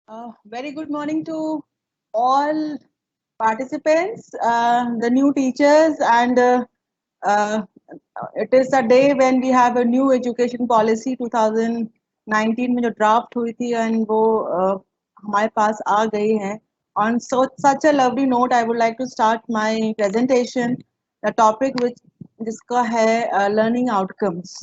Very good morning to all participants, the new teachers, and uh, it is a day when we have a new education policy 2019 में जो draft हुई थी and वो हमारे पास आ गई है. On such a lovely note, I would like to start my presentation. The topic which जिसका है learning outcomes.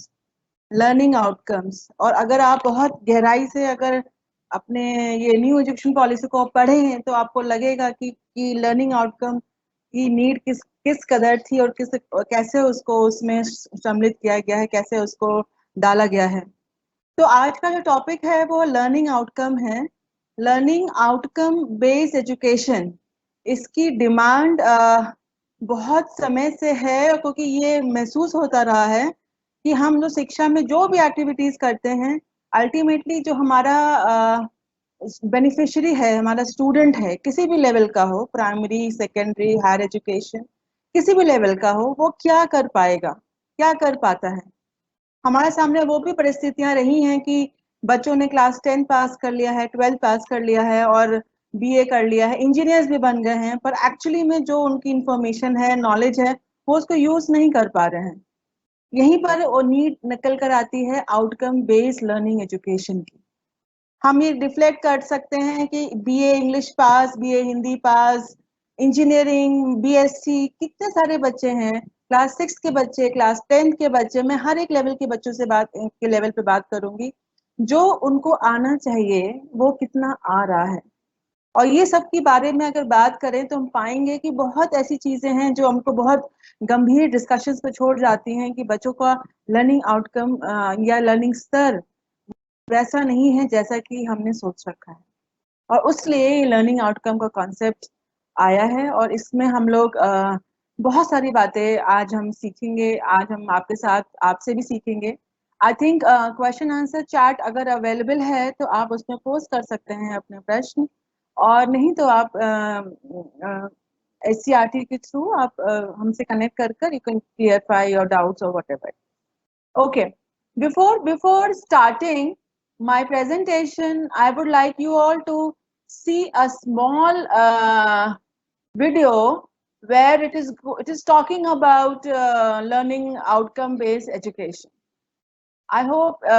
Learning outcomes. और अगर आप बहुत गहराई से अगर अपने ये न्यू एजुकेशन पॉलिसी को पढ़े हैं तो आपको लगेगा कि लर्निंग आउटकम की नीड किस कदर थी और कैसे उसको उसमें सम्मिलित किया गया है, कैसे उसको डाला गया है. तो आज का जो टॉपिक है वो लर्निंग आउटकम है. लर्निंग आउटकम बेस्ड एजुकेशन, इसकी डिमांड बहुत समय से है, क्योंकि ये महसूस होता रहा है कि हम जो शिक्षा में जो भी एक्टिविटीज करते हैं, अल्टीमेटली जो हमारा बेनिफिशियरी है, हमारा स्टूडेंट है, किसी भी लेवल का हो, प्राइमरी, सेकेंडरी, हायर एजुकेशन, किसी भी लेवल का हो, वो क्या कर पाएगा, क्या कर पाता है. हमारे सामने वो भी परिस्थितियां रही हैं कि बच्चों ने क्लास 10 पास कर लिया है, 12 पास कर लिया है और बीए कर लिया है, इंजीनियर्स भी बन गए हैं, पर एक्चुअली में जो उनकी इंफॉर्मेशन है, नॉलेज है, वो उसको यूज नहीं कर पा रहे हैं. यहीं पर वो नीड निकल कर आती है आउटकम बेस्ड लर्निंग एजुकेशन की. हम ये रिफ्लेक्ट कर सकते हैं कि बीए इंग्लिश पास, बीए हिंदी पास, इंजीनियरिंग, बीएससी, कितने सारे बच्चे हैं, क्लास 6 के बच्चे, क्लास 10 के बच्चे, मैं हर एक लेवल के बच्चों से के लेवल पे बात करूंगी. जो उनको आना चाहिए वो कितना आ रहा है. और ये सब के बारे में अगर बात करें तो हम पाएंगे कि बहुत ऐसी चीजें हैं जो हमको बहुत गंभीर डिस्कशंस पे छोड़ जाती हैं कि बच्चों का लर्निंग आउटकम या लर्निंग स्तर वैसा नहीं है जैसा कि हमने सोच रखा है. और उसलिए लर्निंग आउटकम का कॉन्सेप्ट आया है और इसमें हम लोग बहुत सारी बातें आज हम सीखेंगे. आज हम आपके साथ, आपसे भी सीखेंगे. I think question answer chat अगर अवेलेबल है तो आप उसमें पोस्ट कर सकते हैं अपने प्रश्न, और नहीं तो आप SCRT के थ्रू आप हमसे कनेक्ट कर you can clarify your doubts और whatever. Okay, before starting my presentation, I would like you all to see a small video where it is talking about learning outcome based education. I hope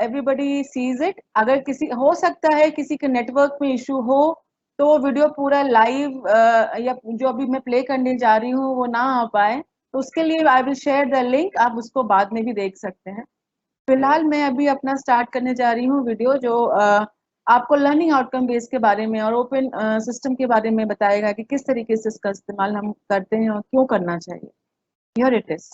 everybody sees it. अगर किसी हो सकता है किसी के network में issue हो तो वो वीडियो पूरा लाइव या जो अभी मैं प्ले करने जा रही हूँ वो ना आ पाए, तो उसके लिए I will share the link, आप उसको बाद में भी देख सकते हैं. फिलहाल मैं अभी अपना स्टार्ट करने जा रही हूँ वीडियो जो आपको लर्निंग आउटकम बेस के बारे में और ओपन सिस्टम के बारे में बताएगा कि किस तरीके से इसका इस्तेमाल हम करते हैं और क्यों करना चाहिए. Here it is.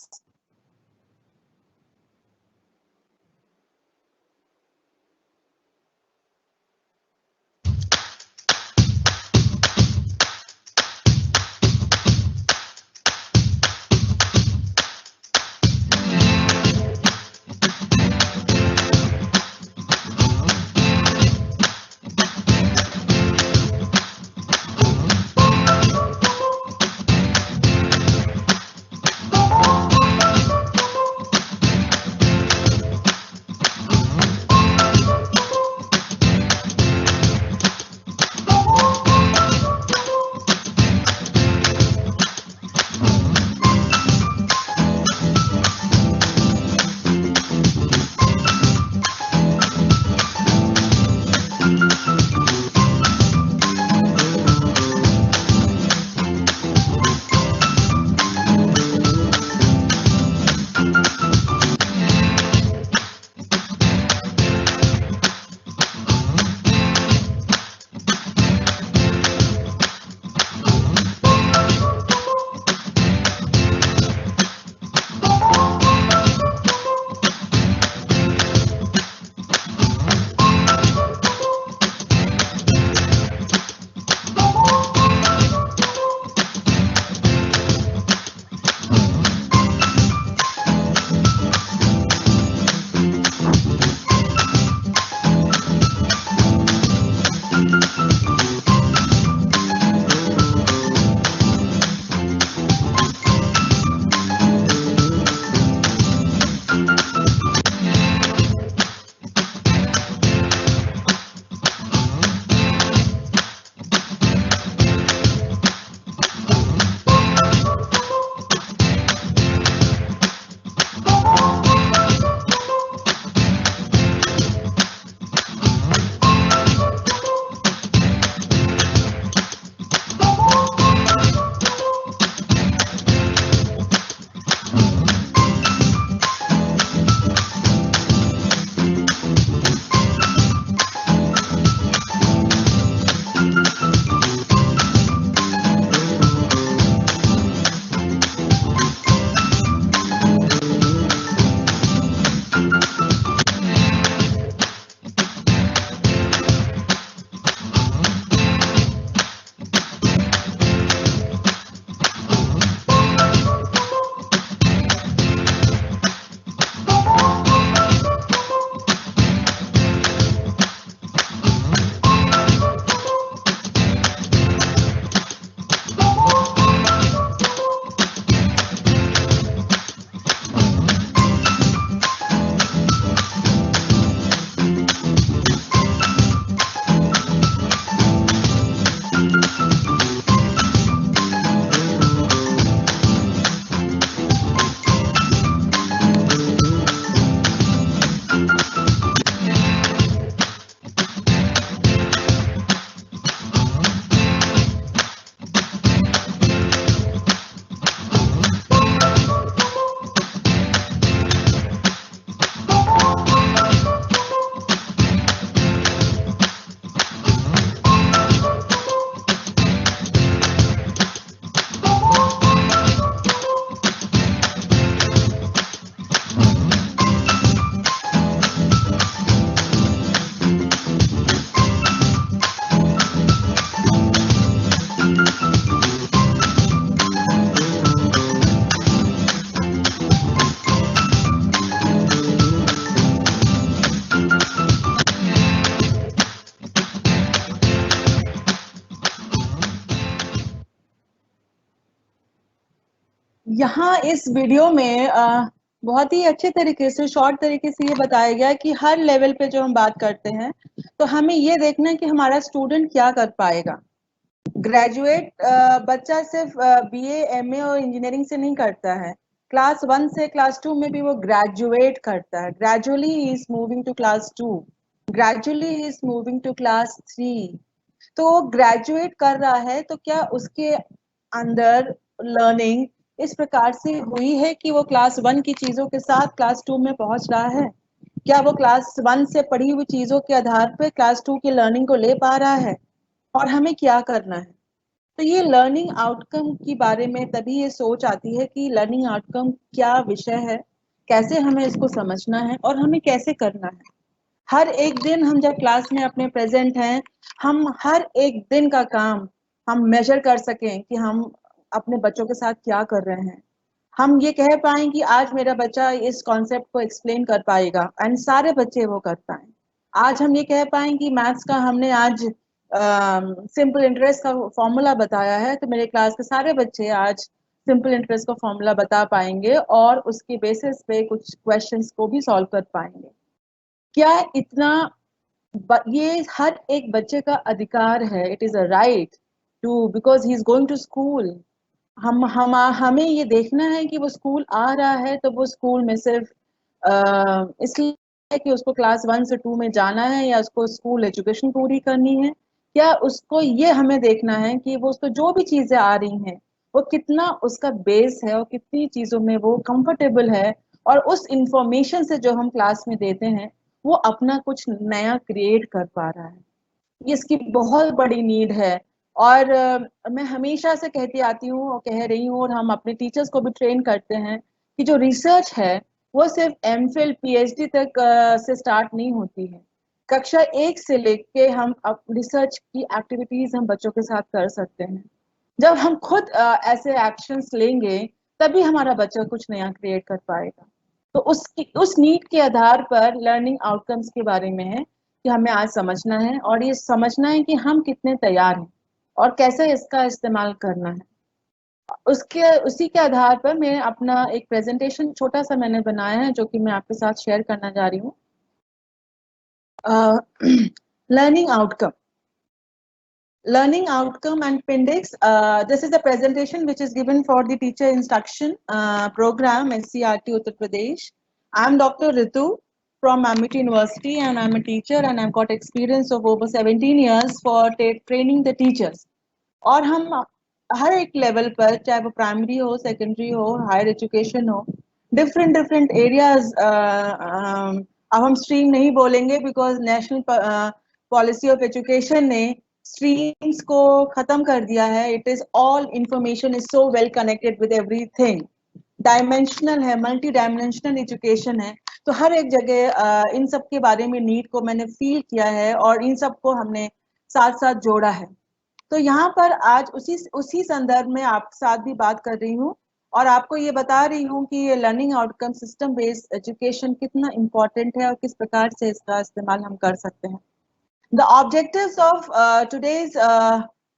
यहाँ इस वीडियो में बहुत ही अच्छे तरीके से, शॉर्ट तरीके से ये बताया गया है कि हर लेवल पे जो हम बात करते हैं तो हमें ये देखना है कि हमारा स्टूडेंट क्या कर पाएगा। ग्रेजुएट बच्चा सिर्फ बीए, एमए और इंजीनियरिंग से नहीं करता है। क्लास 1 से क्लास 2 में भी वो ग्रेजुएट करता है। Gradually he is moving to class 2, gradually he is moving to class 3। तो वो ग्रेजुएट कर रहा है तो क्या उसके अंदर लर्निंग इस प्रकार से हुई है कि वो क्लास 1 की चीजों के साथ क्लास 2 में पहुंच रहा है? क्या वो क्लास 1 से पढ़ी हुई चीजों के आधार पर क्लास 2 की लर्निंग को ले पा रहा है? और हमें क्या करना है? तो ये लर्निंग आउटकम के बारे में तभी ये सोच आती है कि लर्निंग आउटकम क्या विषय है, कैसे हमें इसको समझना है और हमें कैसे करना है। हर एक दिन हम जब क्लास में अपने प्रेजेंट हैं, हम हर एक दिन का काम हम मेजर कर सकें कि हम अपने बच्चों के साथ क्या कर रहे हैं। हम ये कह पाएं कि आज मेरा बच्चा इस कॉन्सेप्ट को एक्सप्लेन कर पाएगा एंड सारे बच्चे वो कर पाएं। आज हम ये कह पाएं कि मैथ्स का हमने आज सिंपल इंटरेस्ट का फॉर्मूला बताया है तो मेरे क्लास के सारे बच्चे आज सिंपल इंटरेस्ट का फॉर्मूला बता पाएंगे और उसके बेसिस पे कुछ क्वेश्चंस को भी सॉल्व कर पाएंगे। क्या इतना ये हर एक बच्चे का अधिकार है। It is a right to, because he is going to school. हमें ये देखना है कि वो स्कूल आ रहा है तो वो स्कूल में सिर्फ इसलिए कि उसको क्लास 1 से 2 में जाना है या उसको स्कूल एजुकेशन पूरी करनी है। क्या उसको ये हमें देखना है कि वो उसको जो भी चीजें आ रही हैं वो कितना उसका बेस है और कितनी चीजों में वो कंफर्टेबल है और उस इंफॉर्मेशन से जो हम क्लास में देते हैं वो अपना कुछ नया क्रिएट कर पा रहा है। ये इसकी बहुत बड़ी नीड है। और मैं हमेशा से कहती आती हूँ और कह रही हूँ और हम अपने टीचर्स को भी ट्रेन करते हैं कि जो रिसर्च है वो सिर्फ एमफिल पीएचडी तक से स्टार्ट नहीं होती है। कक्षा 1 से लेके हम अब रिसर्च की एक्टिविटीज हम बच्चों के साथ कर सकते हैं। जब हम खुद ऐसे एक्शंस लेंगे तभी हमारा बच्चा कुछ नया क्रिएट कर पाएगा। तो उस नीड के आधार पर लर्निंग आउटकम्स के बारे में है कि हमें आज समझना है और ये समझना है कि हम कितने तैयार हैं और कैसे इसका इस्तेमाल करना है। उसके उसी के आधार पर मैं अपना एक प्रेजेंटेशन छोटा सा मैंने बनाया है जो कि मैं आपके साथ शेयर करना जा रही हूँ। Learning outcome, learning outcome and appendix. This is a presentation which is given for the teacher instruction program SCRT Uttar Pradesh. I'm Dr. Ritu from Amity University and I'm a teacher and I've got experience of over 17 years for training the teachers. और हम हर एक level पर चाहे वो primary हो, secondary हो, higher education हो, different different areas, अब हम स्ट्रीम नहीं बोलेंगे because national policy of education ने स्ट्रीम्स को खत्म कर दिया है। It is all information is so well connected with everything. Dimensional है, मल्टी डायमेंशनल एजुकेशन है। तो हर एक जगह इन सब के बारे में नीड को मैंने फील किया है और इन सब को हमने साथ साथ जोड़ा है। तो यहाँ पर आज उसी संदर्भ में आप साथ भी बात कर रही हूँ और आपको ये बता रही हूँ कि ये learning outcome system based education कितना इम्पोर्टेंट है और किस प्रकार से इसका इस्तेमाल हम कर सकते हैं। The objectives of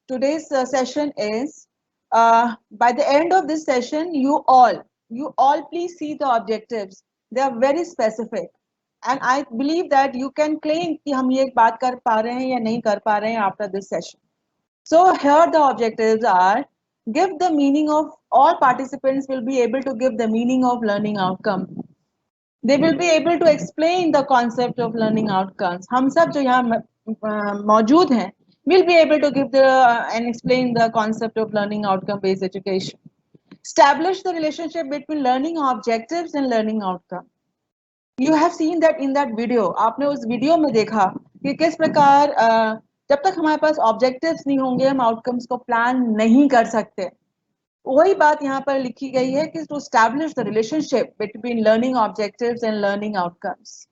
today's session is by the end of this session, you all please see the objectives. They are very specific, and I believe that you can claim कि हम ये बात कर पा रहे हैं या नहीं कर पा रहे हैं after this session. So here the objectives are: give the meaning of, all participants will be able to give the meaning of learning outcome. They will be able to explain the concept of learning outcomes. हम सब जो यहाँ मौजूद हैं will be able to give the and explain the concept of learning outcome based education. Establish the relationship between learning objectives and learning outcome. You have seen that in that video. आपने उस video में देखा कि किस प्रकार जब तक हमारे पास ऑब्जेक्टिव्स नहीं होंगे हम आउटकम्स को प्लान नहीं कर सकते। वही बात यहाँ पर लिखी गई है कि to establish the relationship between learning objectives and learning outcomes.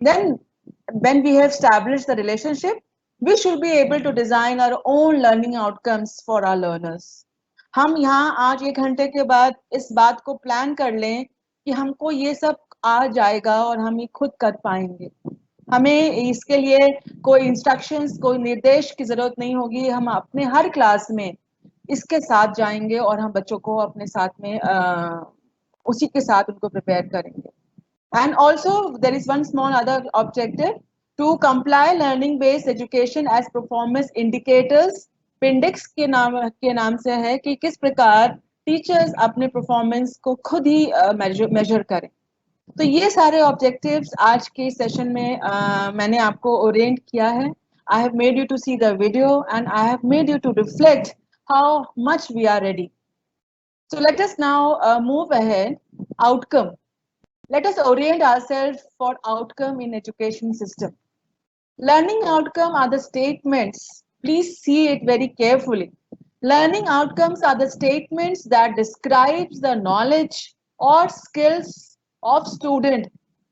Then when we have established the relationship, we should be able to design our own learning outcomes for our learners. हम यहाँ आज 1 घंटे के बाद इस बात को प्लान कर लें कि हमको ये सब आ जाएगा और हम ये खुद कर पाएंगे। हमें इसके लिए कोई इंस्ट्रक्शंस, कोई निर्देश की जरूरत नहीं होगी। हम अपने हर क्लास में इसके साथ जाएंगे और हम बच्चों को अपने साथ में उसी के साथ उनको प्रिपेयर करेंगे. And also there is one small other objective to comply learning based education as performance indicators. पिंडिक्स के नाम से है कि किस प्रकार टीचर्स अपने परफॉर्मेंस को खुद ही मेजर करें. तो ये सारे ऑब्जेक्टिव्स आज के सेशन में मैंने आपको ओरिएंट किया है. I have made you to see the video and I have made you to reflect how much we are ready. So let us now move ahead. Outcome. Let us orient ourselves for outcome in education system. Learning outcome are the statements. Please see it very carefully. Learning outcomes are the statements that describes the knowledge or skills of student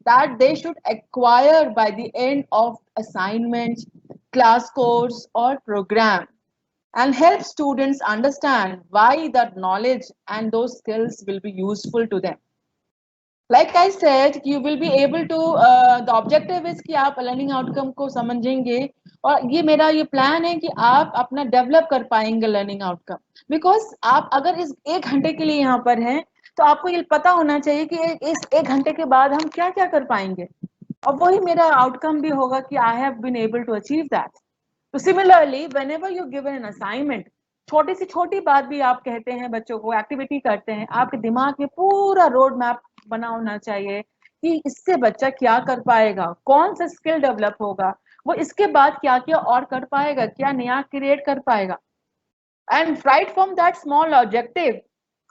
that they should acquire by the end of assignment, class course or program, and help students understand why that knowledge and those skills will be useful to them. Like I said, you will be able to the objective is कि आप learning outcome को समझेंगे और ये मेरा ये plan है कि आप अपना develop कर पाएंगे learning outcome. Because आप अगर इस 1 घंटे के लिए यहाँ पर हैं तो आपको ये पता होना चाहिए कि इस 1 घंटे के बाद हम क्या क्या कर पाएंगे और वही मेरा outcome भी होगा कि I have been able to achieve that. So similarly, whenever you given an assignment, छोटी सी छोटी बात भी आप कहते हैं बच्चों को, एक्टिविटी करते हैं, आपके दिमाग में पूरा रोड मैप बना होना चाहिए कि इससे बच्चा क्या कर पाएगा, कौन सा स्किल डेवलप होगा, वो इसके बाद क्या क्या और कर पाएगा, क्या नया क्रिएट कर पाएगा. And right from that small objective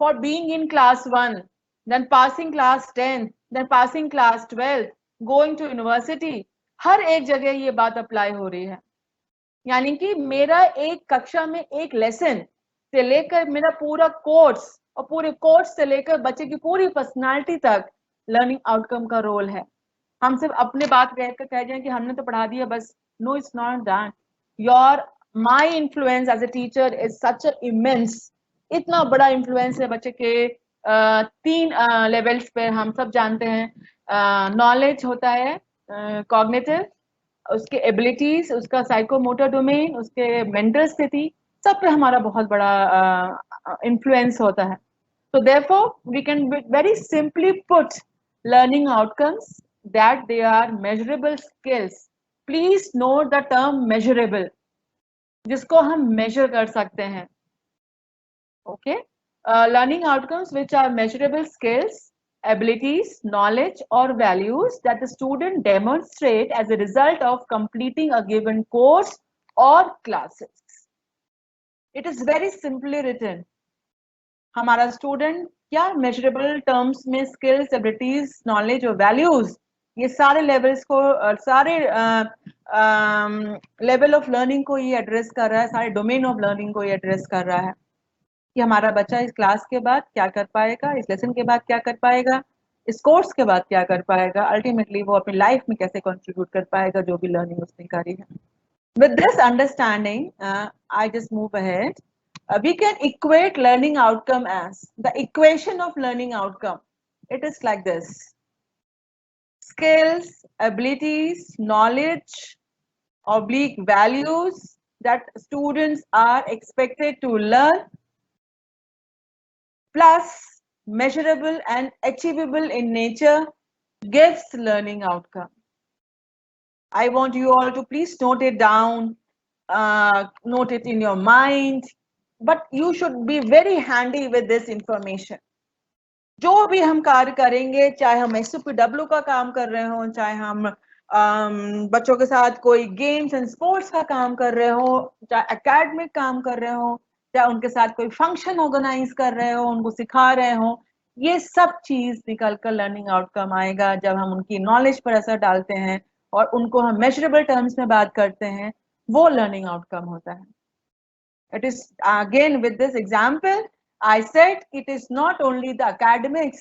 for being in class 1, then passing class 10, then passing class 12, going to university, हर एक जगह ये बात अप्लाई हो रही है. यानी कि मेरा एक कक्षा में एक लेसन से लेकर मेरा पूरा कोर्स और पूरे कोर्स से लेकर बच्चे की पूरी पर्सनालिटी तक लर्निंग आउटकम का रोल है. हम सिर्फ अपने बात कहकर कह जाएं कि हमने तो पढ़ा दिया बस. No, it's not that. Your my influence as a teacher is such a immense. इतना बड़ा इन्फ्लुएंस है बच्चे के 3 लेवल्स पे. हम सब जानते हैं नॉलेज होता है, कॉग्निटिव, उसके एबिलिटीज, उसका साइकोमोटर डोमेन, उसके मेंटल स्थिति, सब पे हमारा बहुत बड़ा इन्फ्लुएंस होता है. So therefore we can very simply put learning outcomes that they are measurable skills. Please note the term measurable, जिसको हम measure कर सकते हैं. Okay, learning outcomes which are measurable skills, abilities, knowledge or values that the student demonstrate as a result of completing a given course or classes. It is very simply written. हमारा student क्या measurable terms में skills, abilities, knowledge और values, ये सारे levels को, सारे level of learning को ये एड्रेस कर रहा है, सारे डोमेन ऑफ लर्निंग को ये एड्रेस कर रहा है कि हमारा बच्चा इस क्लास के बाद क्या कर पाएगा, इस लेसन के बाद क्या कर पाएगा, इस कोर्स के बाद क्या कर पाएगा, अल्टीमेटली वो अपनी लाइफ में कैसे कंट्रीब्यूट कर पाएगा जो भी लर्निंग उसने करी है. With this understanding, I just move ahead. We can equate learning outcome as the equation of learning outcome. It is like this: skills, abilities, knowledge, oblique values that students are expected to learn, plus measurable and achievable in nature, gives learning outcome. I want you all to please note it down, note it in your mind, but you should be very handy with this information. जो भी हम कार्य करेंगे, चाहे हम SUPW का काम कर रहे हो, चाहे हम बच्चों के साथ कोई गेम्स एंड स्पोर्ट्स का काम कर रहे हो, चाहे एकेडमिक काम कर रहे हो, चाहे उनके साथ कोई फंक्शन ऑर्गेनाइज कर रहे हो, उनको सिखा रहे हो, ये सब चीज निकल कर लर्निंग आउटकम आएगा जब हम उनकी नॉलेज पर असर डालते हैं और उनको हम मेजरेबल टर्म्स में बात करते हैं. वो लर्निंग आउटकम होता है. It is again with this example I said it is not only the academics,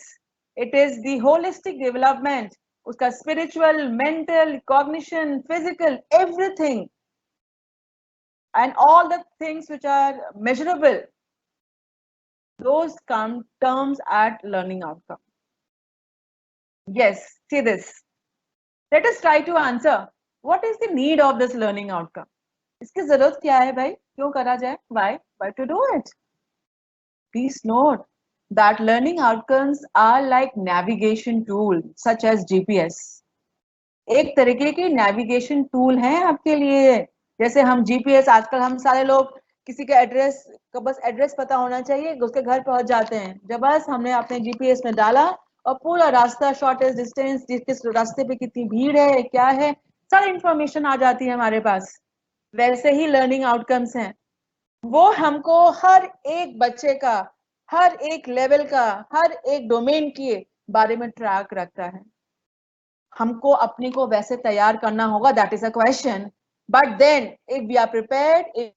it is the holistic development, uska spiritual, mental, cognition, physical, everything, and all the things which are measurable, those come terms at learning outcome. Yes, see this. Let us try to answer what is the need of this learning outcome. इसकी जरूरत क्या है भाई, क्यों करा जाए, why to do it. Please note that learning outcomes are like navigation tool such as GPS. एक तरीके की नेविगेशन टूल है आपके लिए। जैसे हम जीपीएस, आजकल हम सारे लोग किसी का एड्रेस का बस एड्रेस पता होना चाहिए, उसके घर पहुंच जाते हैं। जब बस हमने अपने जीपीएस में डाला और पूरा रास्ता, शॉर्टेस्ट डिस्टेंस, किस रास्ते पे कितनी भीड़ है, क्या है, सारी इंफॉर्मेशन आ जाती है हमारे पास। वैसे ही लर्निंग आउटकम्स हैं, वो हमको हर एक बच्चे का, हर एक लेवल का, हर एक डोमेन के बारे में ट्रैक रखता है। हमको अपने को वैसे तैयार करना होगा, that is a question. But then if we are prepared, if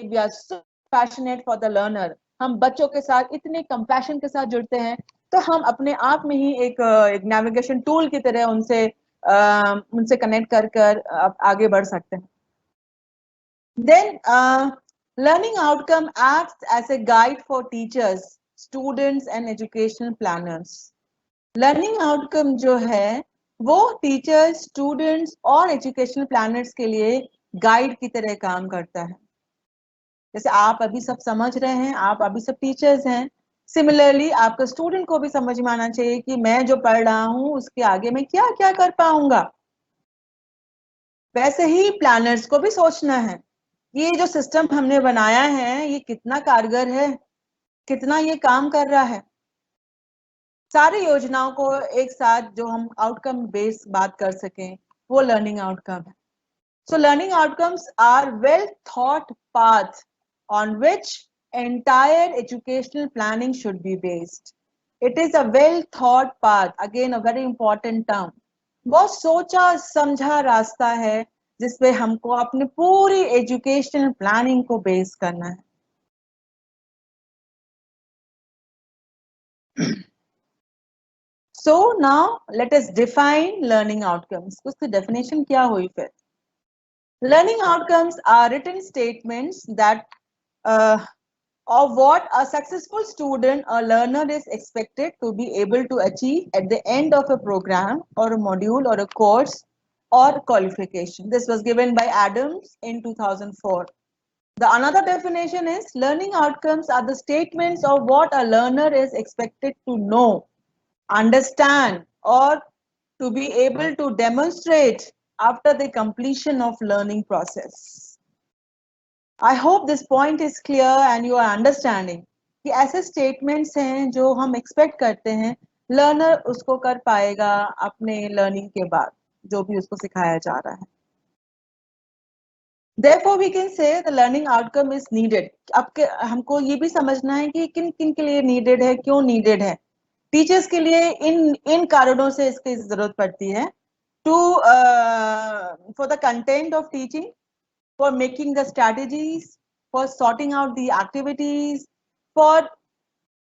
we are so passionate for the learner, हम बच्चों के साथ इतने कंपैशन के साथ जुड़ते हैं, तो हम अपने आप में ही एक नेविगेशन टूल की तरह उनसे कनेक्ट कर आगे बढ़ सकते हैं। Then learning outcome acts as a guide for teachers, students and educational planners. Learning outcome जो है वो टीचर्स, स्टूडेंट्स और एजुकेशनल प्लानर्स के लिए गाइड की तरह काम करता है। जैसे आप अभी सब समझ रहे हैं, आप अभी सब टीचर्स हैं, सिमिलरली आपका स्टूडेंट को भी समझ में आना चाहिए कि मैं जो पढ़ रहा हूँ उसके आगे मैं क्या क्या कर पाऊंगा। वैसे ही प्लानर्स को भी सोचना है, ये जो सिस्टम हमने बनाया है ये कितना कारगर है, कितना ये काम कर रहा है। सारी योजनाओं को एक साथ जो हम आउटकम बेस्ड बात कर सकें, वो लर्निंग आउटकम है। So learning outcomes are well thought path on which entire educational planning should be based. It is a well thought path, again a very important term. बहुत सोचा समझा रास्ता है जिसपे हमको अपनी पूरी एजुकेशनल प्लानिंग को बेस करना है। So now let us define learning outcomes. उसकी definition क्या हुई फिर? Learning outcomes are written statements that of what a successful student or learner is expected to be able to achieve at the end of a program or a module or a course or qualification. This was given by Adams in 2004. The another definition is learning outcomes are the statements of what a learner is expected to know, understand, or to be able to demonstrate after the completion of learning process. I hope this point is clear and you are understanding कि ऐसे statements हैं जो हम expect करते हैं learner उसको कर पाएगा अपने learning के बाद, जो भी उसको सिखाया जा रहा है। Therefore we can say the learning outcome is needed. अब हमको ये भी समझना है कि किन किन के लिए needed है, क्यों needed है। टीचर्स के लिए इन कारणों से इसकी जरूरत पड़ती है, to for the content of teaching, for making the strategies, for sorting out the activities, for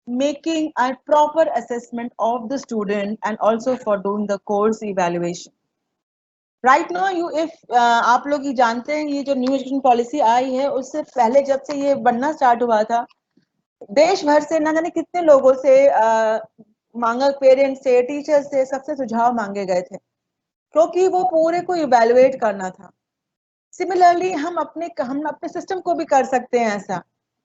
making a proper assessment of the student and also for doing the course evaluation. Right now you if आप लोग ये जानते हैं ये जो new education policy आई है उससे पहले जब से ये बनना स्टार्ट हुआ था, देश भर से ना जाने कितने लोगों से मांगा, पेरेंट्स से, टीचर्स से, सबसे सुझाव मांगे गए थे क्योंकि वो पूरे को इवैल्यूएट करना था। सिमिलरली हम अपने सिस्टम को भी कर सकते हैं ऐसा,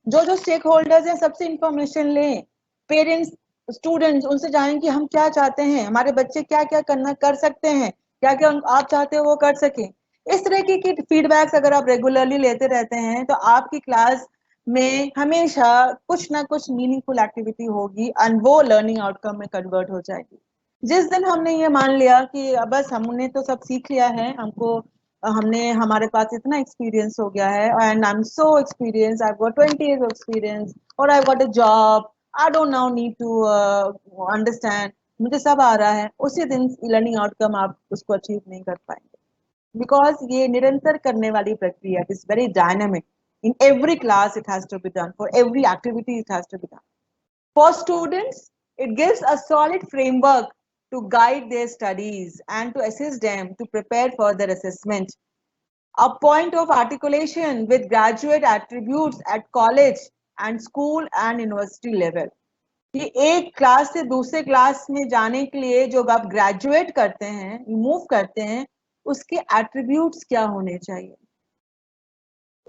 जो स्टेक होल्डर्स हैं सबसे इंफॉर्मेशन लें, पेरेंट्स, स्टूडेंट्स, उनसे जानें कि हम क्या चाहते हैं, हमारे बच्चे क्या क्या कर सकते हैं, क्या क्या आप चाहते हो वो कर सकें। इस तरह की फीडबैक्स अगर आप रेगुलरली लेते रहते हैं तो आपकी क्लास में हमेशा कुछ ना कुछ मीनिंगफुल एक्टिविटी होगी एंड वो लर्निंग आउटकम में कन्वर्ट हो जाएगी। जिस दिन हमने ये मान लिया कि बस हमने तो सब सीख लिया है, हमारे पास इतना एक्सपीरियंस हो गया है and I am so experience, I got 20 years of experience और I got a job, I don't now need to understand, मुझे सब आ रहा है, उसी दिन लर्निंग आउटकम आप उसको अचीव नहीं कर पाएंगे। बिकॉज ये निरंतर करने वाली प्रक्रिया, it is very dynamic, in every class it has to be done, for every activity it has to be done. For students it gives a solid framework to guide their studies and to assist them to prepare for their assessment, a point of articulation with graduate attributes at college and school and university level. कि एक class से दूसरे class में जाने के लिए जो आप ग्रेजुएट करते हैं, मूव करते हैं, उसके एट्रीब्यूट्स क्या होने चाहिए,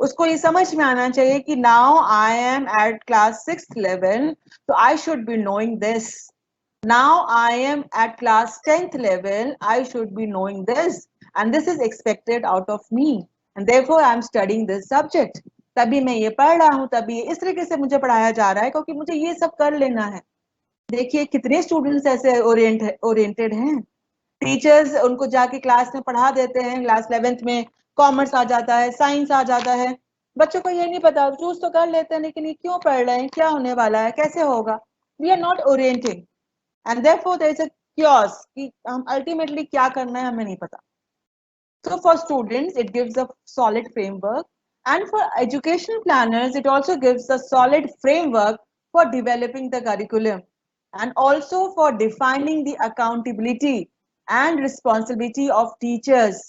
उसको ये समझ में आना चाहिए कि now I am at class 6th level, तो I should be knowing this. Now I am at class 10th level, I should be knowing this, and this is expected out of me, and therefore I am studying this subject. तभी मैं ये पढ़ रहा हूँ, तभी इस तरीके से मुझे पढ़ाया जा रहा है क्योंकि मुझे ये सब कर लेना है. देखिए कितने स्टूडेंट्स ऐसे ओरिएंटेड हैं. टीचर्स उनको जाके क्लास में पढ़ा देते हैं, क्लास 11th में कॉमर्स आ जाता है, साइंस आ जाता है, बच्चों को ये नहीं पता, चूज तो कर लेते हैं लेकिन ये क्यों पढ़ रहे हैं, क्या होने वाला है, कैसे होगा. We are not orienting, and therefore there is a chaos कि हम ultimately क्या करना है हमें नहीं पता. So for students it gives a solid framework, and for educational planners it also gives a solid framework for developing the curriculum, and also for defining the accountability and responsibility of teachers,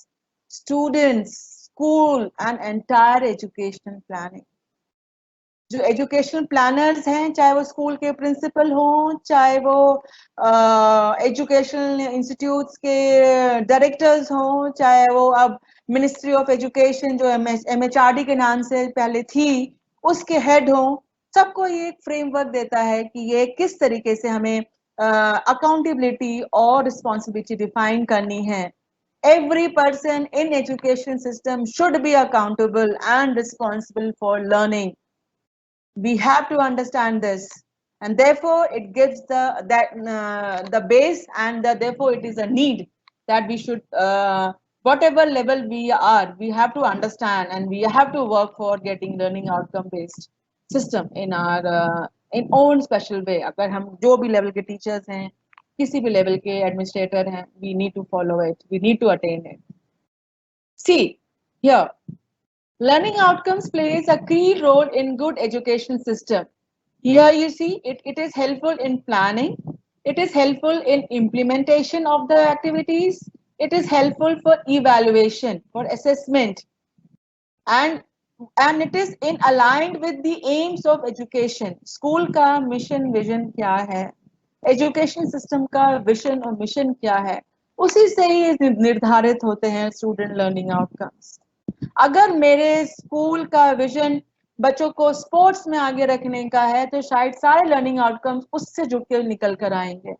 students, school and entire educational planning. जो educational planners हैं, चाहे वो school के principal हों, चाहे वो educational institutes के directors हों, चाहे वो अब मिनिस्ट्री ऑफ एजुकेशन जो MHRD के नाम से पहले थी उसके हेड हों, सबको ये एक फ्रेमवर्क देता है कि ये किस तरीके से हमें अकाउंटेबिलिटी और रिस्पॉन्सिबिलिटी डिफाइन करनी है. Every person in education system should be accountable and responsible for learning. We have to understand this, and therefore it gives the base, and therefore it is a need that we should whatever level we are, we have to understand and we have to work for getting learning outcome based system in our in own special way. अगर हम जो भी level के teachers हैं, किसी भी level के administrator हैं, we need to follow it, we need to attain it. See here, learning outcomes plays a key role in good education system. Here you see it is helpful in planning, it is helpful in implementation of the activities, it is helpful for evaluation, for assessment, and it is in aligned with the aims of education. School का mission vision क्या है, education system का vision और mission क्या है, उसी से ही निर्धारित होते हैं student learning outcomes. अगर मेरे स्कूल का विजन बच्चों को स्पोर्ट्स में आगे रखने का है तो शायद सारे लर्निंग आउटकम्स उससे जुड़ के निकल कर आएंगे.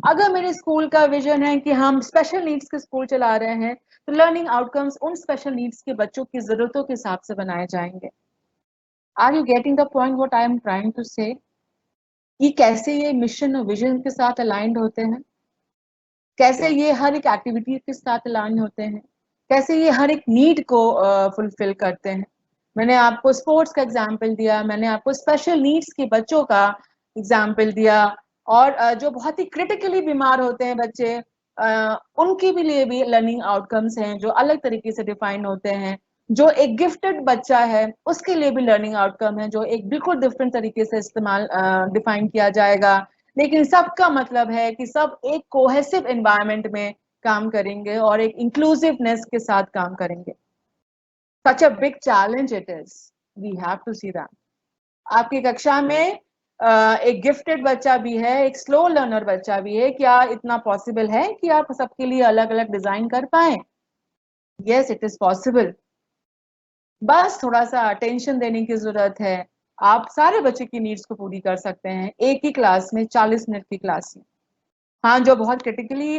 अगर मेरे स्कूल का विजन है कि हम स्पेशल नीड्स के स्कूल चला रहे हैं तो लर्निंग आउटकम्स उन स्पेशल नीड्स के बच्चों की जरूरतों के हिसाब से बनाए जाएंगे. Are you getting the point what I am trying to say, कि कैसे ये मिशन और विजन के साथ अलाइंड होते हैं, कैसे ये हर एक एक्टिविटी के साथ अलाइन होते हैं, कैसे ये हर एक नीड को फुलफिल करते हैं. मैंने आपको स्पोर्ट्स का एग्जाम्पल दिया, मैंने आपको स्पेशल नीड्स के बच्चों का एग्जाम्पल दिया, और जो बहुत ही क्रिटिकली बीमार होते हैं बच्चे, उनके भी लिए भी लर्निंग आउटकम्स हैं जो अलग तरीके से डिफाइन होते हैं. जो एक गिफ्टेड बच्चा है उसके लिए भी लर्निंग आउटकम है जो एक बिल्कुल डिफरेंट तरीके से इस्तेमाल डिफाइन किया जाएगा. लेकिन सबका मतलब है कि सब एक कोहेसिव एनवायरनमेंट में काम करेंगे और एक इंक्लूसिवनेस के साथ काम करेंगे. Such a big challenge it is, we have to see that. आपकी कक्षा में एक गिफ्टेड बच्चा भी है, एक स्लो लर्नर बच्चा भी है, क्या इतना पॉसिबल है कि आप सबके लिए अलग अलग डिजाइन कर पाए? Yes, it is possible. बस थोड़ा सा अटेंशन देने की जरूरत है. आप सारे बच्चे की नीड्स को पूरी कर सकते हैं एक ही क्लास में, 40 मिनट की क्लास में. हाँ, जो बहुत क्रिटिकली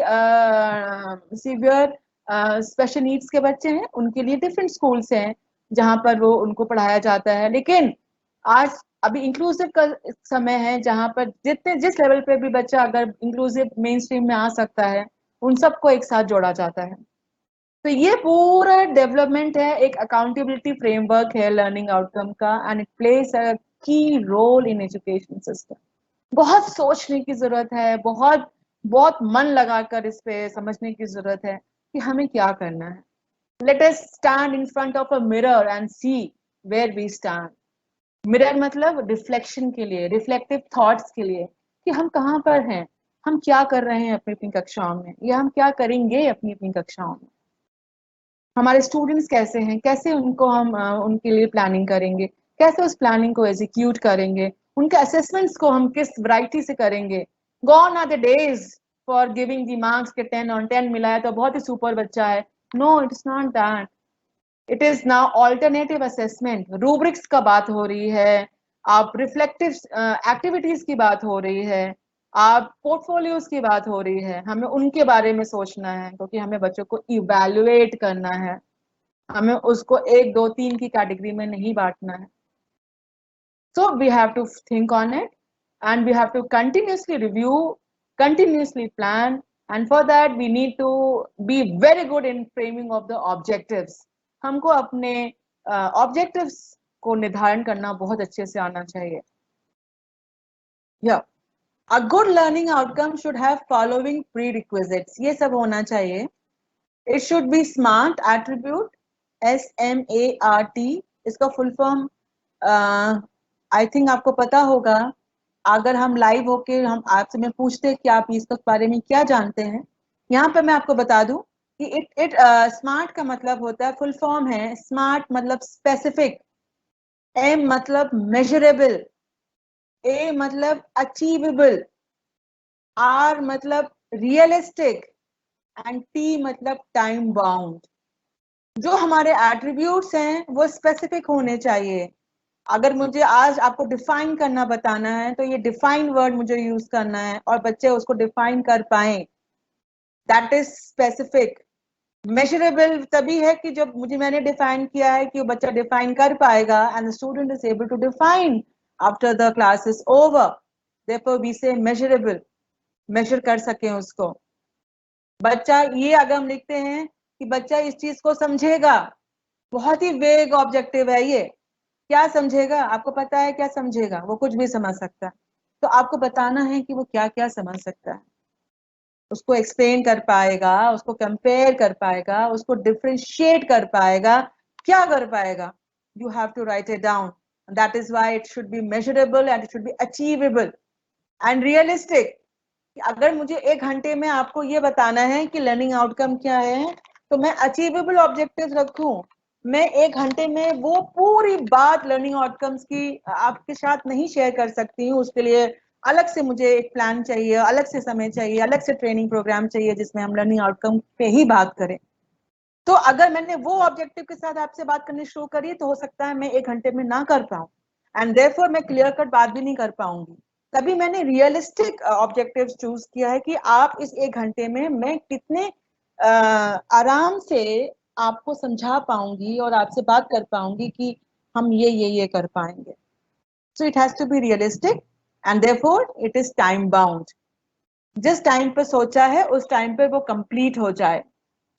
सीवियर स्पेशल नीड्स के बच्चे हैं उनके लिए डिफरेंट स्कूल्स हैं जहाँ पर वो उनको पढ़ाया जाता है. लेकिन आज अभी इंक्लूसिव का समय है जहाँ पर जिस लेवल पे भी बच्चा अगर इंक्लूसिव मेन स्ट्रीम में आ सकता है उन सबको एक साथ जोड़ा जाता है. तो ये पूरा डेवलपमेंट है, एक अकाउंटेबिलिटी फ्रेमवर्क है लर्निंग आउटकम का, एंड इट प्लेस अ की रोल इन एजुकेशन सिस्टम. बहुत सोचने की जरूरत है, बहुत बहुत मन लगाकर इस पे समझने की जरूरत है कि हमें क्या करना है. Let us stand in front of a mirror and see where we stand. Mirror मतलब रिफ्लेक्शन के लिए, रिफ्लेक्टिव थॉट्स के लिए, कि हम कहाँ पर हैं, हम क्या कर रहे हैं अपनी अपनी कक्षाओं में, या हम क्या करेंगे अपनी अपनी कक्षाओं में. हमारे स्टूडेंट्स कैसे हैं, कैसे उनको हम उनके लिए प्लानिंग करेंगे, कैसे उस प्लानिंग को एग्जीक्यूट करेंगे, उनके असेसमेंट्स को हम किस वैरायटी से करेंगे. Gone are the days for giving the marks के 10 on 10 मिला है तो बहुत ही सुपर बच्चा है. No, it's not that. It is now alternative assessment, rubrics का बात हो रही है, आप रिफ्लेक्टिव एक्टिविटीज की बात हो रही है, आप पोर्टफोलियोज की बात हो रही है, हमें उनके बारे में सोचना है क्योंकि हमें बच्चों को इवैल्यूएट करना है, हमें उसको 1 2 3 की कैटेगरी में नहीं बांटना है. So we have to think on it and we have to continuously review, continuously plan, and for that we need to be very good in framing of the objectives. हमको अपने objectives को निर्धारण करना बहुत अच्छे से आना चाहिए. Yeah. A good learning outcome should have following prerequisites. ये सब होना चाहिए. It should be SMART attribute, SMART. इसका full form आई थिंक आपको पता होगा. अगर हम लाइव होके हम आपसे मैं पूछते कि आप इसके बारे में क्या जानते हैं, यहाँ पे मैं आपको बता दूं कि इट स्मार्ट का मतलब होता है, फुल फॉर्म है स्मार्ट मतलब स्पेसिफिक, एम मतलब मेजरेबल, ए मतलब अचीवेबल, आर मतलब रियलिस्टिक एंड टी मतलब टाइम बाउंड. जो हमारे एट्रीब्यूट्स हैं वो स्पेसिफिक होने चाहिए. अगर मुझे आज आपको डिफाइन करना बताना है तो ये डिफाइन वर्ड मुझे यूज करना है और बच्चे उसको डिफाइन कर पाए. That is specific. मेजरेबल तभी है कि जब मैंने डिफाइन किया है कि वो बच्चा डिफाइन कर पाएगा and the student is able to define after the class is over. Therefore we say measurable, measure कर सके उसको. बच्चा, ये अगर हम लिखते हैं कि बच्चा इस चीज को समझेगा, बहुत ही वेग ऑब्जेक्टिव है ये. क्या समझेगा? आपको पता है क्या समझेगा? वो कुछ भी समझ सकता है. तो आपको बताना है कि वो क्या क्या समझ सकता है, उसको एक्सप्लेन कर पाएगा, उसको कंपेयर कर पाएगा, उसको डिफरेंशिएट कर पाएगा, क्या कर पाएगा. You have to write it down. That is why it should be measurable and it should be achievable and realistic. अगर मुझे 1 घंटे में आपको ये बताना है कि लर्निंग आउटकम क्या है, तो मैं अचीवेबल ऑब्जेक्टिव रखूं. मैं 1 घंटे में वो पूरी बात लर्निंग आउटकम्स की आपके साथ नहीं शेयर कर सकती हूँ. उसके लिए अलग से मुझे एक प्लान चाहिए, अलग से समय चाहिए, अलग से ट्रेनिंग प्रोग्राम चाहिए जिसमें हम लर्निंग आउटकम पे ही बात करें. तो अगर मैंने वो ऑब्जेक्टिव के साथ आपसे बात करनी शुरू करी तो हो सकता है मैं 1 घंटे में ना कर पाऊं एंड देयरफॉर मैं क्लियर कट बात भी नहीं कर पाऊंगी. तभी मैंने रियलिस्टिक ऑब्जेक्टिव्स चूज किया है कि आप इस 1 घंटे में मैं कितने आराम से आपको समझा पाऊंगी और आपसे बात कर पाऊंगी कि हम ये कर पाएंगे. So it has to be realistic and therefore it is time bound. जिस टाइम पे सोचा है उस टाइम पे वो कंप्लीट हो जाए.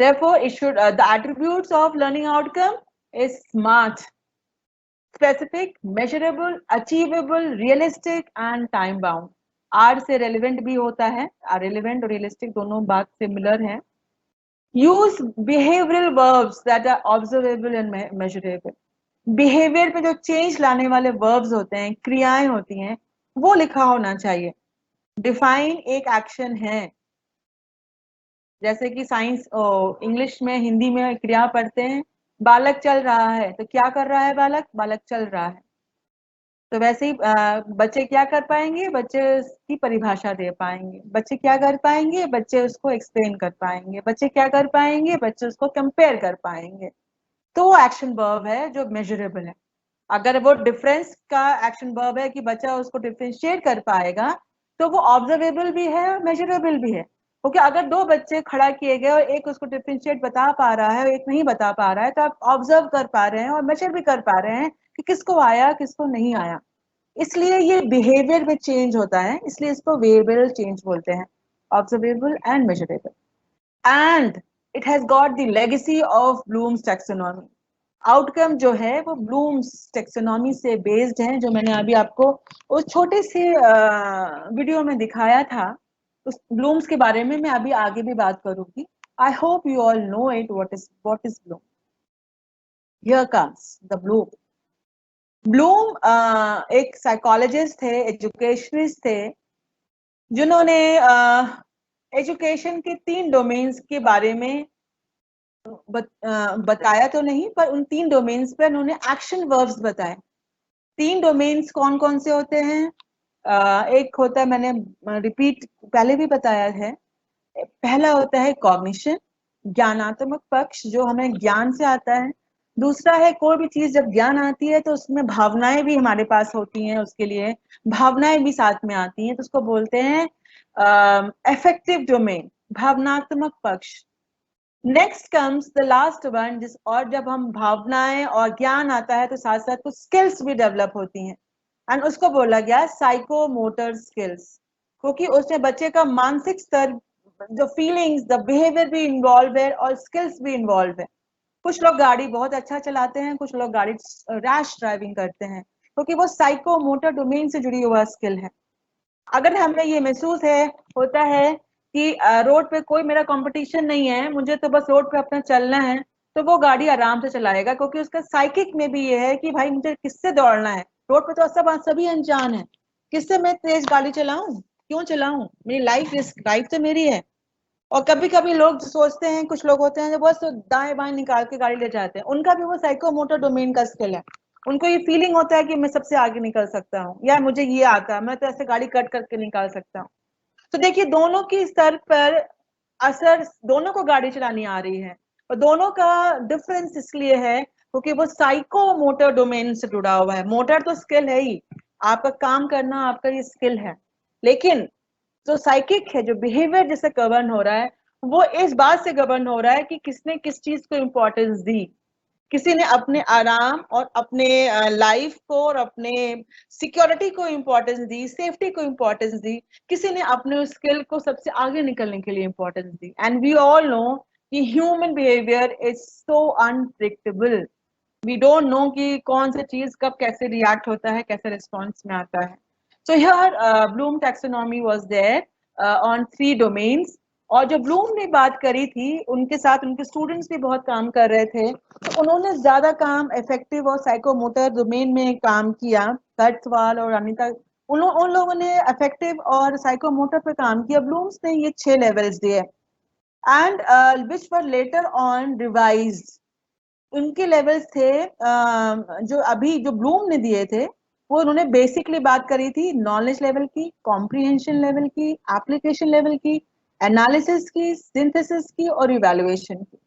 Therefore, it should the attributes of learning outcome is SMART: specific, measurable, achievable, realistic and time bound. R से relevant भी होता है. relevant और realistic दोनों बात सिमिलर है. Use behavioral verbs that are observable and measurable. Behaviour पे जो चेंज लाने वाले वर्ब्स होते हैं, क्रियाएं होती हैं, वो लिखा होना चाहिए. डिफाइन एक एक्शन है, जैसे कि साइंस इंग्लिश में हिंदी में क्रिया पढ़ते हैं, बालक चल रहा है तो क्या कर रहा है बालक? बालक चल रहा है. तो वैसे ही बच्चे क्या कर पाएंगे? बच्चे उसकी परिभाषा दे पाएंगे. बच्चे क्या कर पाएंगे? बच्चे उसको एक्सप्लेन कर पाएंगे. बच्चे क्या कर पाएंगे? बच्चे उसको कंपेयर कर पाएंगे. तो वो एक्शन वर्ब है जो मेजरेबल है. अगर वो डिफरेंस का एक्शन वर्ब है कि बच्चा उसको डिफरेंशिएट कर पाएगा, तो वो ऑब्जर्वेबल भी है और मेजरेबल भी है. क्योंकि अगर 2 बच्चे खड़ा किए गए और एक उसको डिफरेंशिएट बता पा रहा है और एक नहीं बता पा रहा है, तो आप ऑब्जर्व कर पा रहे हैं और मेजर भी कर पा रहे हैं कि किसको आया किसको नहीं आया. इसलिए ये बिहेवियर में चेंज होता है, इसलिए इसको बिहेवियरल चेंज बोलते हैं. Observable and measurable. And it has got the legacy of Bloom's taxonomy. Outcome जो है वो ब्लूम्स टैक्सोनॉमी से बेस्ड है, जो मैंने अभी आपको उस छोटे से वीडियो में दिखाया था. उस ब्लूम्स के बारे में मैं अभी आगे भी बात करूंगी. I hope you all know it what is Bloom. Here comes the Bloom. Bloom एक साइकोलॉजिस्ट थे, एजुकेशनिस्ट थे, जिन्होंने एजुकेशन के 3 डोमेन्स के बारे में बताया तो नहीं, पर उन 3 डोमेन्स पे उन्होंने एक्शन वर्ब्स बताए. 3 डोमेन्स कौन कौन से होते हैं? एक होता है, मैंने रिपीट पहले भी बताया है, पहला होता है कॉग्निशन, ज्ञानात्मक पक्ष, जो हमें ज्ञान से आता है. दूसरा है कोई भी चीज जब ज्ञान आती है तो उसमें भावनाएं भी हमारे पास होती हैं, उसके लिए भावनाएं भी साथ में आती हैं, तो उसको बोलते हैं अफेक्टिव डोमेन, भावनात्मक पक्ष। Next comes the last one, जिस और जब हम भावनाएं और ज्ञान आता है तो साथ साथ कुछ स्किल्स भी डेवलप होती हैं, एंड उसको बोला गया साइकोमोटर स्किल्स, क्योंकि उसमें बच्चे का मानसिक स्तर, जो फीलिंग्स, द बिहेवियर भी इन्वॉल्व है और स्किल्स भी इन्वॉल्व है। कुछ लोग गाड़ी बहुत अच्छा चलाते हैं, कुछ लोग गाड़ी रैश ड्राइविंग करते हैं, क्योंकि वो साइकोमोटर डोमेन से जुड़ी हुआ स्किल है। अगर हमें ये महसूस है, होता है कि रोड पे कोई मेरा कंपटीशन नहीं है, मुझे तो बस रोड पे अपना चलना है, तो वो गाड़ी आराम से चलाएगा, क्योंकि उसका साइकिक में भी ये है कि भाई मुझे किससे दौड़ना है, रोड पे तो सब सभी अनजान है, किससे मैं तेज गाड़ी चलाऊं, क्यों चलाऊं, मेरी लाइफ तो मेरी है। और कभी कभी लोग सोचते हैं, कुछ लोग होते हैं जो बस दाएं बाएं निकाल के गाड़ी ले जाते हैं, उनका भी वो साइकोमोटर डोमेन का स्किल है। उनको ये फीलिंग होता है कि मैं सबसे आगे निकल सकता हूँ, या मुझे ये आता है, मैं तो ऐसे गाड़ी कट करके निकाल सकता हूँ। तो देखिए दोनों की स्तर पर असर, दोनों को गाड़ी चलानी आ रही है, और दोनों का डिफरेंस इसलिए है क्योंकि वो साइको मोटर डोमेन से जुड़ा हुआ है। मोटर तो स्किल है ही, आपका काम करना आपका ये स्किल है, लेकिन जो साइकिक है, जो बिहेवियर जिससे गवर्न हो रहा है, वो इस बात से गवर्न हो रहा है कि किसने किस चीज को इंपॉर्टेंस दी। किसी ने अपने आराम और अपने लाइफ को और अपने सिक्योरिटी को इंपॉर्टेंस दी, सेफ्टी को इंपॉर्टेंस दी, किसी ने अपने स्किल को सबसे आगे निकलने के लिए इंपॉर्टेंस दी। एंड वी ऑल नो कि human behaviour is so unpredictable, we don't know कि कौन सी चीज कब कैसे रिएक्ट होता है, कैसे रिस्पॉन्स में आता है। So here Bloom taxonomy was there on 3 domains. और जो ब्लूम ने बात करी थी, उनके साथ उनके स्टूडेंट्स भी बहुत काम कर रहे थे, तो उन्होंने ज्यादा काम इफेक्टिव और साइकोमोटर डोमेन में काम किया। कर्तवाल और अनिता, उन लोगों ने इफेक्टिव और साइकोमोटर पे काम किया। ब्लूम्स ने ये 6 लेवल्स दिए, and which were later on revised. उनके लेवल्स थे जो अभी जो ब्लूम ने दिए थे, वो उन्होंने बेसिकली बात करी थी नॉलेज लेवल की, कॉम्प्रिहेंशन लेवल की, एप्लीकेशन लेवल की, एनालिसिस की, सिंथेसिस की और इवैल्यूएशन की।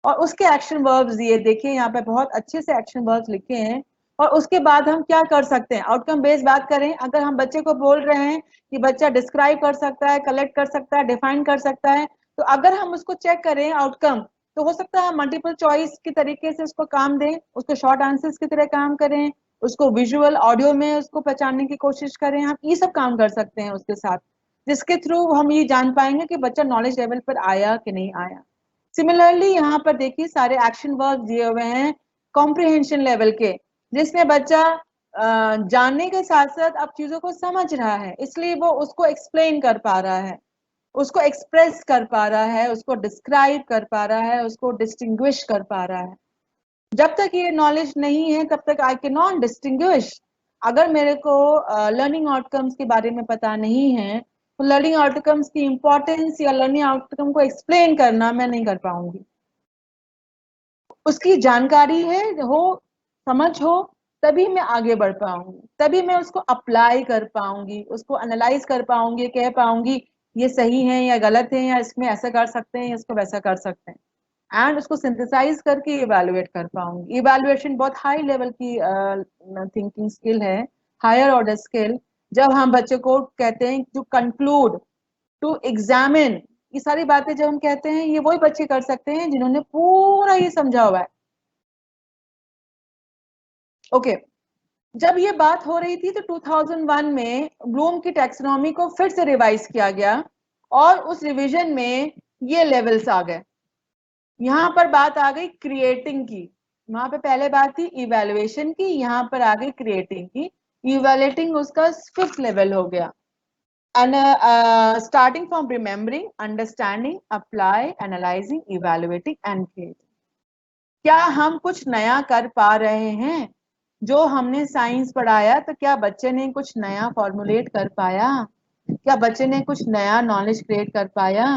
और उसके एक्शन वर्ब्स दिए, देखिए यहाँ पे बहुत अच्छे से एक्शन वर्ब्स लिखे हैं। और उसके बाद हम क्या कर सकते हैं, आउटकम बेस्ड बात करें, अगर हम बच्चे को बोल रहे हैं कि बच्चा डिस्क्राइब कर सकता है, कलेक्ट कर सकता है, डिफाइन कर सकता है, तो अगर हम उसको चेक करें आउटकम, तो हो सकता है मल्टीपल चॉइस की तरीके से उसको काम दें, उसको शॉर्ट आंसर्स की तरह काम करें, उसको विजुअल ऑडियो में उसको पहचानने की कोशिश करें, हम ये सब काम कर सकते हैं उसके साथ, जिसके थ्रू हम ये जान पाएंगे कि बच्चा नॉलेज लेवल पर आया कि नहीं आया। सिमिलरली यहाँ पर देखिए सारे एक्शन वर्क दिए हुए हैं कॉम्प्रिहेंशन लेवल के, जिसमें बच्चा जानने के साथ साथ अब चीजों को समझ रहा है, इसलिए वो उसको एक्सप्लेन कर पा रहा है, उसको एक्सप्रेस कर पा रहा है, उसको डिस्क्राइब कर पा रहा है, उसको डिस्टिंग्विश कर पा रहा है। जब तक ये नॉलेज नहीं है तब तक आई कैन नॉट डिस्टिंग्विश। अगर मेरे को लर्निंग आउटकम्स के बारे में पता नहीं है, तो लर्निंग आउटकम्स की इंपॉर्टेंस या लर्निंग आउटकम को एक्सप्लेन करना मैं नहीं कर पाऊंगी। उसकी जानकारी है हो, समझ हो, तभी मैं आगे बढ़ पाऊंगी, तभी मैं उसको अप्लाई कर पाऊंगी, उसको एनालाइज कर पाऊंगी, कह पाऊंगी ये सही है या गलत है, या इसमें ऐसा कर सकते हैं या इसको वैसा कर सकते हैं, एंड उसको सिंथेसाइज करके इवैल्यूएट कर पाऊंगी। इवैल्यूएशन बहुत हाई लेवल की थिंकिंग स्किल है, हायर ऑर्डर स्किल। जब हम बच्चे को कहते हैं टू कंक्लूड, टू एग्जामिन, ये सारी बातें जब हम कहते हैं, ये वही बच्चे कर सकते हैं जिन्होंने पूरा ये समझा हुआ है। ओके, जब ये बात हो रही थी तो 2001 में ब्लूम की टैक्सोनॉमी को फिर से रिवाइज किया गया, और उस रिवीजन में ये लेवल्स आ गए। यहाँ पर बात आ गई क्रिएटिंग की, वहां पे पहले बात थी इवेल्युएशन की, यहाँ पर आ गई क्रिएटिंग की। इवेल्युएटिंग उसका 5th लेवल हो गया। And starting from remembering, understanding, apply, analyzing, evaluating and creating. क्या हम कुछ नया कर पा रहे हैं? जो हमने साइंस पढ़ाया, तो क्या बच्चे ने कुछ नया फॉर्मुलेट कर पाया? क्या बच्चे ने कुछ नया नॉलेज क्रिएट कर पाया?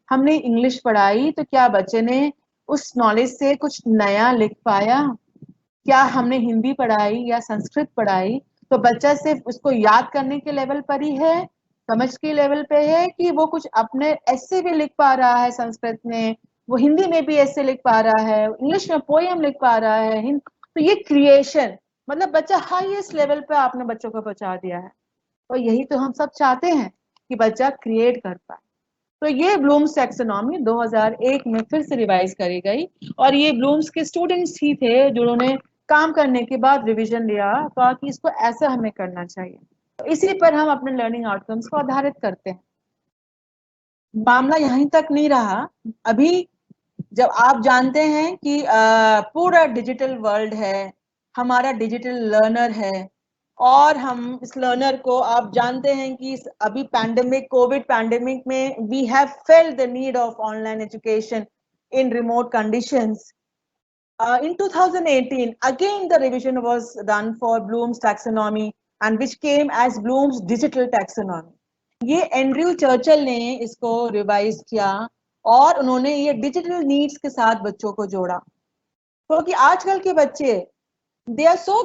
हमने इंग्लिश पढ़ाई, तो क्या बच्चे ने उस नॉलेज से कुछ नया लिख पाया? क्या हमने हिंदी पढ़ाई या संस्कृत पढ़ाई, तो बच्चा सिर्फ उसको याद करने के लेवल पर ही है, समझ के लेवल पे है, कि वो कुछ अपने ऐसे भी लिख पा रहा है संस्कृत में, वो हिंदी में भी ऐसे लिख पा रहा है, इंग्लिश में पोएम लिख पा रहा है, तो ये क्रिएशन, मतलब बच्चा हाईएस्ट लेवल पे आपने बच्चों को पहुंचा दिया है। और यही तो हम सब चाहते हैं कि बच्चा क्रिएट कर पाए। तो ये ब्लूम्स टैक्सोनॉमी 2001 में फिर से रिवाइज करी गई, और ये ब्लूम्स के स्टूडेंट्स ही थे जिन्होंने काम करने के बाद रिवीजन लिया, कहा कि इसको ऐसा हमें करना चाहिए। तो इसी पर हम अपने लर्निंग आउटकम्स को आधारित करते हैं। मामला यहीं तक नहीं रहा। अभी जब आप जानते हैं कि पूरा डिजिटल वर्ल्ड है, हमारा डिजिटल लर्नर है, और हम इस लर्नर को, आप जानते हैं कि अभी पैंडेमिक, कोविड पैंडेमिक में we have felt the need of online education in remote conditions. In 2018, again the revision was done for Bloom's taxonomy, and which came as Bloom's digital taxonomy. ये Andrew Churchill ने इसको revise किया, और उन्होंने ये digital needs के साथ बच्चों को जोड़ा, क्योंकि आजकल के बच्चे they are so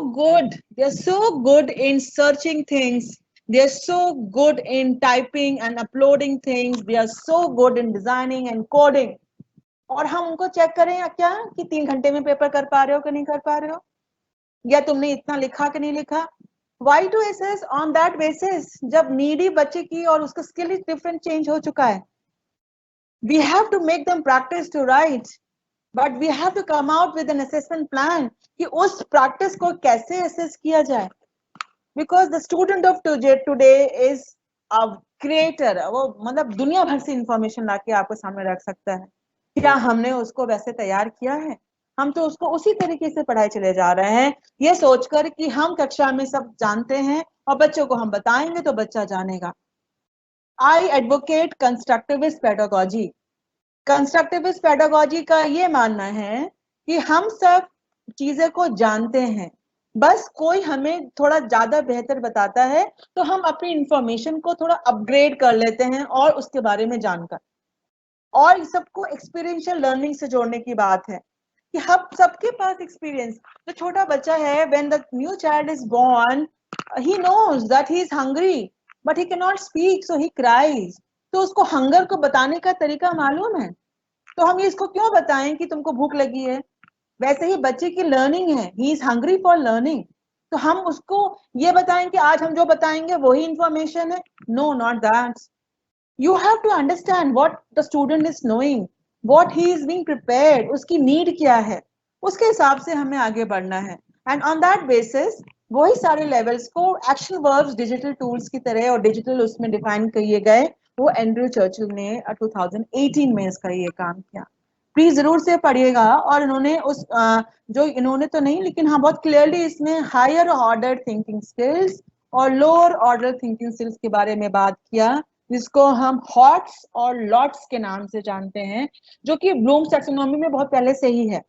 good in searching things, they are so good in typing and uploading things, they are so good in designing and coding. और हम उनको चेक करें या क्या कि 3 घंटे में पेपर कर पा रहे हो कि नहीं कर पा रहे हो, या तुमने इतना लिखा कि नहीं लिखा। Why to assess on that basis जब नीडी बच्चे की और उसका स्किल इज डिफरेंट चेंज हो चुका है। We have to make them practice to write, but we have to come out with an assessment plan कि उस प्रैक्टिस को कैसे असेस किया जाए, because the student of today is a creator, वो मतलब दुनिया भर से इंफॉर्मेशन लाके आपके सामने रख सकता है। क्या हमने उसको वैसे तैयार किया है? हम तो उसको उसी तरीके से पढ़ाए चले जा रहे हैं, ये सोचकर कि हम कक्षा में सब जानते हैं और बच्चों को हम बताएंगे तो बच्चा जानेगा। I advocate constructivist pedagogy. Constructivist pedagogy का ये मानना है कि हम सब चीजें को जानते हैं, बस कोई हमें थोड़ा ज्यादा बेहतर बताता है तो हम अपनी इंफॉर्मेशन को थोड़ा अपग्रेड कर लेते हैं और उसके बारे में जानकर, और सबको एक्सपीरियंशियल लर्निंग से जोड़ने की बात है कि हम सबके पास एक्सपीरियंस। जो छोटा बच्चा है, when the new child is born, he knows that he is hungry but he can not speak, so he cries. तो उसको हंगर को बताने का तरीका मालूम है, तो हम इसको क्यों बताएं कि तुमको भूख लगी है। वैसे ही बच्चे की लर्निंग है, ही इज हंग्री फॉर लर्निंग, तो हम उसको ये बताएं कि आज हम जो बताएंगे वही इंफॉर्मेशन है। No, not that. You have to understand what the student is knowing, what he is being prepared, उसकी नीड क्या है, उसके हिसाब से हमें आगे बढ़ना है। एंड ऑन दैट बेसिस वही सारे लेवल्स को एक्शन वर्ब्स डिजिटल टूल्स की तरह और डिजिटल उसमें डिफाइन किए गए, वो एंड्रयू चर्चिल ने 2018 में इसका ये काम किया। प्लीज जरूर से पढ़िएगा। और इन्होंने उस जो इन्होंने तो नहीं, लेकिन हाँ बहुत क्लियरली इसमें हायर ऑर्डर थिंकिंग स्किल्स और लोअर ऑर्डर थिंकिंग स्किल्स के बारे में बात किया, जिसको हम हॉट्स और लॉट्स के नाम से जानते हैं, जो कि ब्लूम्स टैक्सोनॉमी में बहुत पहले से ही है।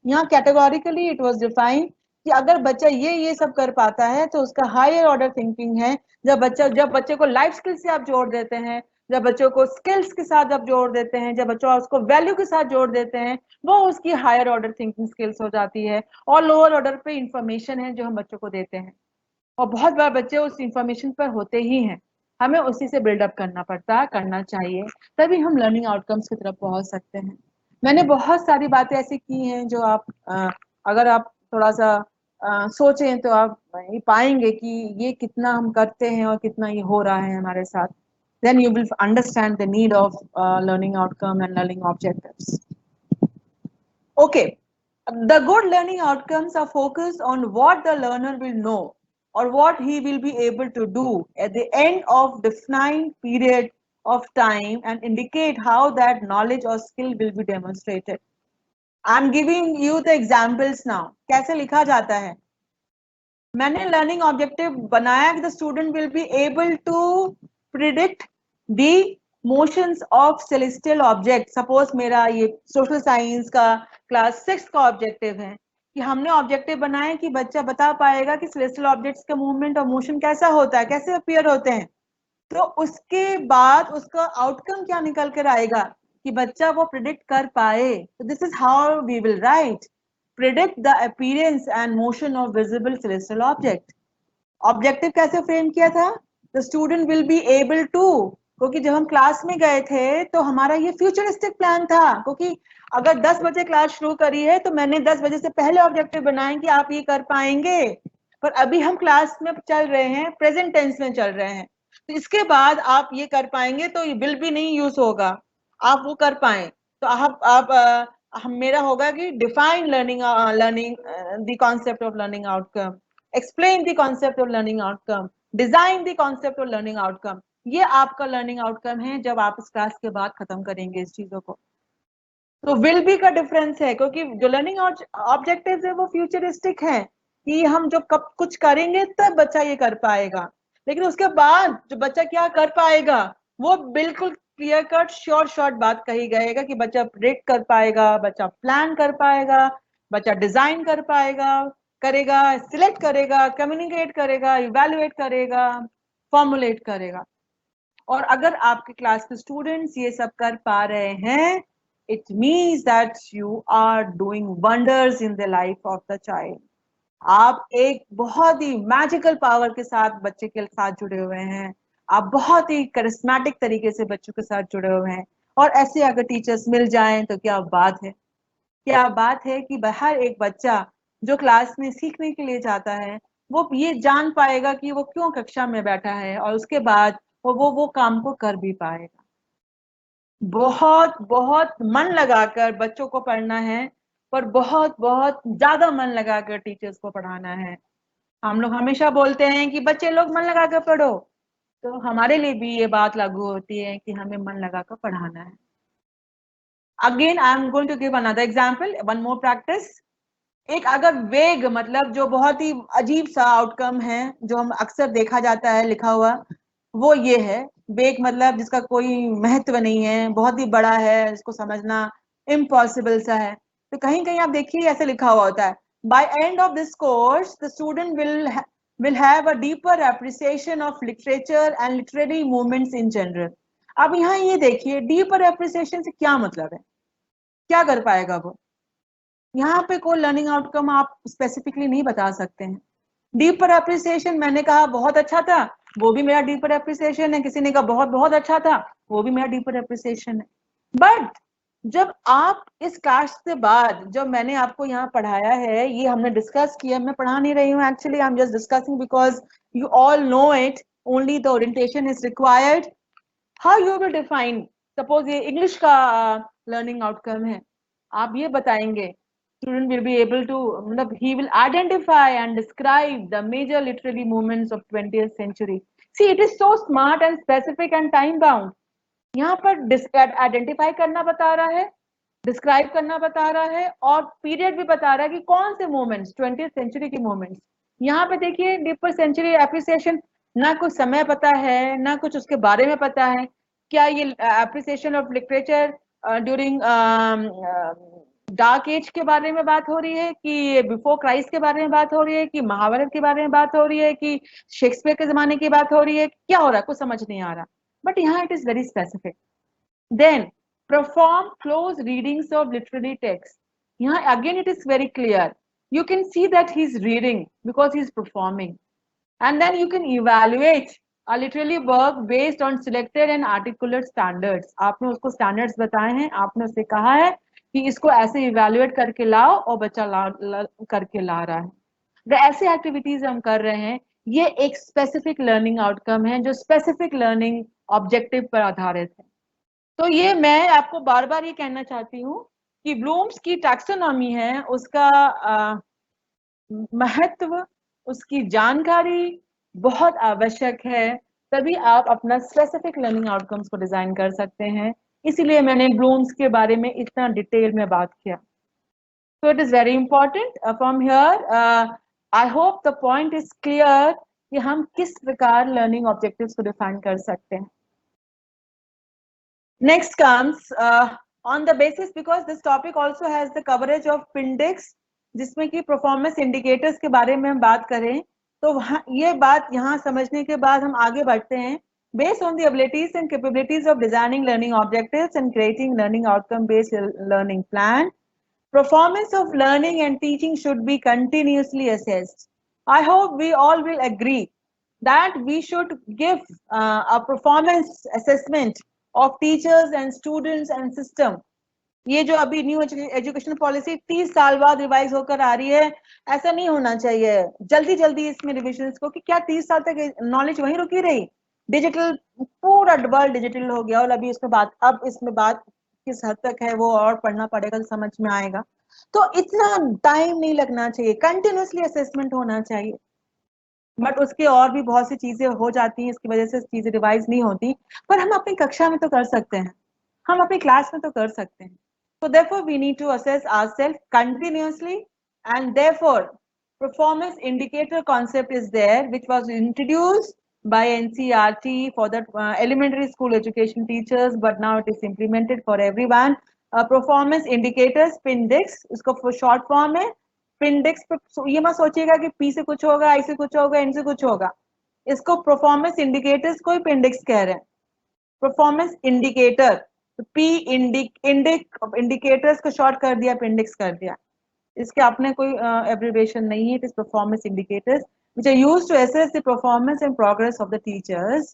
यहाँ कैटेगोरिकली इट वाज डिफाइंड कि अगर बच्चा ये सब कर पाता है तो उसका हायर ऑर्डर थिंकिंग है। जब बच्चे को लाइफ स्किल से आप जोड़ देते हैं, जब बच्चों को स्किल्स के साथ आप जोड़ देते हैं, जब बच्चों उसको वैल्यू के साथ जोड़ देते हैं, वो उसकी हायर ऑर्डर थिंकिंग स्किल्स हो जाती है। और लोअर ऑर्डर पे इंफॉर्मेशन है जो हम बच्चों को देते हैं, और बहुत बार बच्चे उस इंफॉर्मेशन पर होते ही हैं, हमें उसी से बिल्डअप करना चाहिए, तभी हम लर्निंग आउटकम्स की तरफ पहुंच सकते हैं। मैंने बहुत सारी बातें ऐसी की हैं जो आप अगर आप थोड़ा सा सोचें तो आप ये पाएंगे कि ये कितना हम करते हैं और कितना ये हो रहा है हमारे साथ। Then you will understand the need of learning outcome and learning objectives. Okay, the good learning outcomes are focused on what the learner will know or what he will be able to do at the end of defined period of time and indicate how that knowledge or skill will be demonstrated. I'm giving you the examples now. कैसे लिखा जाता है? मैंने learning objective बनाया कि the student will be able to predict the motions of celestial objects. Suppose मेरा ये social science का क्लास 6 का ऑब्जेक्टिव है कि हमने ऑब्जेक्टिव बनाए कि बच्चा बता पाएगा कि सेलेस्टियल ऑब्जेक्ट्स का मूवमेंट और मोशन कैसा होता है, कैसे अपीयर होते हैं। तो उसके बाद उसका आउटकम क्या निकल कर आएगा कि बच्चा वो प्रिडिक्ट कर पाए। तो this is how we will write, predict the appearance and motion of visible celestial object. Objective कैसे फ्रेम किया था? The student will be able to क्योंकि जब हम क्लास में गए थे तो हमारा ये फ्यूचरिस्टिक प्लान था, क्योंकि अगर 10 बजे क्लास शुरू करी है तो मैंने 10 बजे से पहले ऑब्जेक्टिव बनाए कि आप ये कर पाएंगे, पर अभी हम क्लास में चल रहे हैं, प्रेजेंट टेंस में चल रहे हैं, तो इसके बाद आप ये कर पाएंगे तो ये विल भी नहीं यूज होगा, आप वो कर पाए तो आप हम मेरा होगा कि define learning the concept of learning outcome, explain the concept of learning outcome, design the concept of learning outcome. ये आपका लर्निंग आउटकम है जब आप इस क्लास के बाद खत्म करेंगे इस चीजों को। तो विल बी का डिफरेंस है, क्योंकि जो लर्निंग ऑब्जेक्टिव्स है वो फ्यूचरिस्टिक है कि हम जब कब कुछ करेंगे तब बच्चा ये कर पाएगा, लेकिन उसके बाद जो बच्चा क्या कर पाएगा वो बिल्कुल क्लियर कट शॉर्ट बात कही गएगा कि बच्चा प्रेडिक्ट कर पाएगा, बच्चा प्लान कर पाएगा, बच्चा डिजाइन कर पाएगा, करेगा, सिलेक्ट करेगा, कम्युनिकेट करेगा, इवेल्युएट करेगा, फॉर्मुलेट करेगा। और अगर आपके क्लास के स्टूडेंट्स ये सब कर पा रहे हैं, it means that you are doing wonders in the life of the child. आप एक बहुत ही मैजिकल पावर के साथ बच्चे के साथ जुड़े हुए हैं, आप बहुत ही करिस्मेटिक तरीके से बच्चों के साथ जुड़े हुए हैं, और ऐसे अगर टीचर्स मिल जाएं तो क्या बात है, क्या बात है कि हर एक बच्चा जो क्लास में सीखने के लिए जाता है वो ये जान पाएगा कि वो क्यों कक्षा में बैठा है, और उसके बाद वो काम को कर भी पाएगा। बहुत बहुत मन लगाकर बच्चों को पढ़ना है, पर बहुत बहुत ज्यादा मन लगाकर टीचर्स को पढ़ाना है। हम लोग हमेशा बोलते हैं कि बच्चे लोग मन लगाकर पढ़ो, तो हमारे लिए भी ये बात लागू होती है कि हमें मन लगाकर पढ़ाना है। Again I am going to give another example, one more practice. एक अगर वेग मतलब जो बहुत ही अजीब सा आउटकम है जो हम अक्सर देखा जाता है लिखा हुआ, वो ये है, वेग मतलब जिसका कोई महत्व नहीं है, बहुत ही बड़ा है, इसको समझना इम्पॉसिबल सा है। तो कहीं कहीं आप देखिए ऐसे लिखा हुआ होता है, by end of this course the student will have a deeper appreciation of literature and literary movements in general. अब यहाँ ये देखिए डीपर एप्रिसिएशन से क्या मतलब है, क्या कर पाएगा वो? यहाँ पे कोई लर्निंग आउटकम आप स्पेसिफिकली नहीं बता सकते हैं। डीपर एप्रिसिएशन मैंने कहा बहुत अच्छा था, वो भी मेरा डीपर एप्रिसिएशन है, किसी ने कहा बहुत बहुत अच्छा था, वो भी मेरा डीपर एप्रिसिएशन है। बट जब आप इस क्लास से बाद जो मैंने आपको यहाँ पढ़ाया है, ये हमने डिस्कस किया, मैं पढ़ा नहीं रही हूँ actually, I am just discussing because you all know it, only the orientation is required. How you will define, suppose ये इंग्लिश का लर्निंग आउटकम है, आप ये बताएंगे student will be able to, he will identify and describe the major literary movements of 20th century. See, it is so smart and specific and time bound. यहाँ पर identify करना बता रहा है, डिस्क्राइब करना बता रहा है, और पीरियड भी बता रहा है कि कौन से मूवमेंट्स, 20th सेंचुरी के मूवमेंट्स। यहाँ पे देखिए डीपर सेंचुरी एप्रिसिएशन, ना कुछ समय पता है ना कुछ उसके बारे में पता है। क्या ये appreciation of literature during dark age के बारे में बात हो रही है, कि बिफोर क्राइस्ट के बारे में बात हो रही है, कि महाभारत के बारे में बात हो रही है, कि शेक्सपियर के जमाने की बात हो रही है, क्या हो रहा है, कुछ समझ नहीं आ रहा। बट यहाँ it is very specific. Then perform close readings of literary text. यहाँ again it is very clear, you can see that he's reading because he's performing, and then you can evaluate a literary work based on selected and articulate standards. आपने उसको standards बताए हैं, आपने उससे कहा है कि इसको ऐसे evaluate करके लाओ, और बच्चा करके ला रहा है। तो ऐसे एक्टिविटीज हम कर रहे हैं, ये एक स्पेसिफिक लर्निंग आउटकम है जो स्पेसिफिक लर्निंग ऑब्जेक्टिव पर आधारित है। तो ये मैं आपको बार बार ये कहना चाहती हूँ कि ब्लूम्स की टैक्सोनॉमी है, उसका महत्व, उसकी जानकारी बहुत आवश्यक है, तभी आप अपना स्पेसिफिक लर्निंग आउटकम्स को डिजाइन कर सकते हैं। इसीलिए मैंने ब्लूम्स के बारे में इतना डिटेल में बात किया। So it is very important from here. I hope the point is clear कि हम किस प्रकार learning objectives को define कर सकते हैं। Next comes on the basis, because this topic also has the coverage of Pindex, जिसमें कि performance indicators के बारे में हम बात करें, तो ये बात यहाँ समझने के बाद हम आगे बढ़ते हैं। Based on the abilities and capabilities of designing learning objectives and creating learning outcome based learning plan, performance of learning and teaching should be continuously assessed. I hope we all will agree that we should give a performance assessment of teachers and students and system. ये जो अभी new education policy 30 साल बाद revise होकर आ रही है, ऐसा नहीं होना चाहिए। जल्दी जल्दी इसमें रिविजन को कि क्या 30 साल तक नॉलेज वहीं रुकी रही? डिजिटल, पूरा वर्ल्ड डिजिटल हो गया और अभी इसमें बात, अब इसमें बात किस हद तक है वो और पढ़ना पड़ेगा तो समझ में आएगा। तो इतना टाइम नहीं लगना चाहिए, कंटिन्यूसली असेसमेंट होना चाहिए। बट उसके और भी बहुत सी चीजें हो जाती हैं, इसकी वजह से चीजें रिवाइज नहीं होती, पर हम अपनी कक्षा में तो कर सकते हैं, हम अपनी क्लास में तो कर सकते हैं। So therefore we need to assess ourselves continuously, and therefore performance indicator concept is there, which was introduced by NCERT for the elementary school education teachers, but now it is implemented for everyone. Performance indicators, PINDEX, इसको short form है। PINDEX ये मत सोचिएगा कि P से कुछ होगा, I से कुछ होगा, N से कुछ होगा। इसको परफॉर्मेंस इंडिकेटर्स को ही पिंडेक्स कह रहे हैं। परफॉर्मेंस इंडिकेटर, पी इंडिकेटर्स को शॉर्ट कर दिया, पिंडेक्स कर दिया। इसके अपने कोई एब्रिविएशन नहीं है। It is performance indicators which are used to assess the performance and progress of the teachers,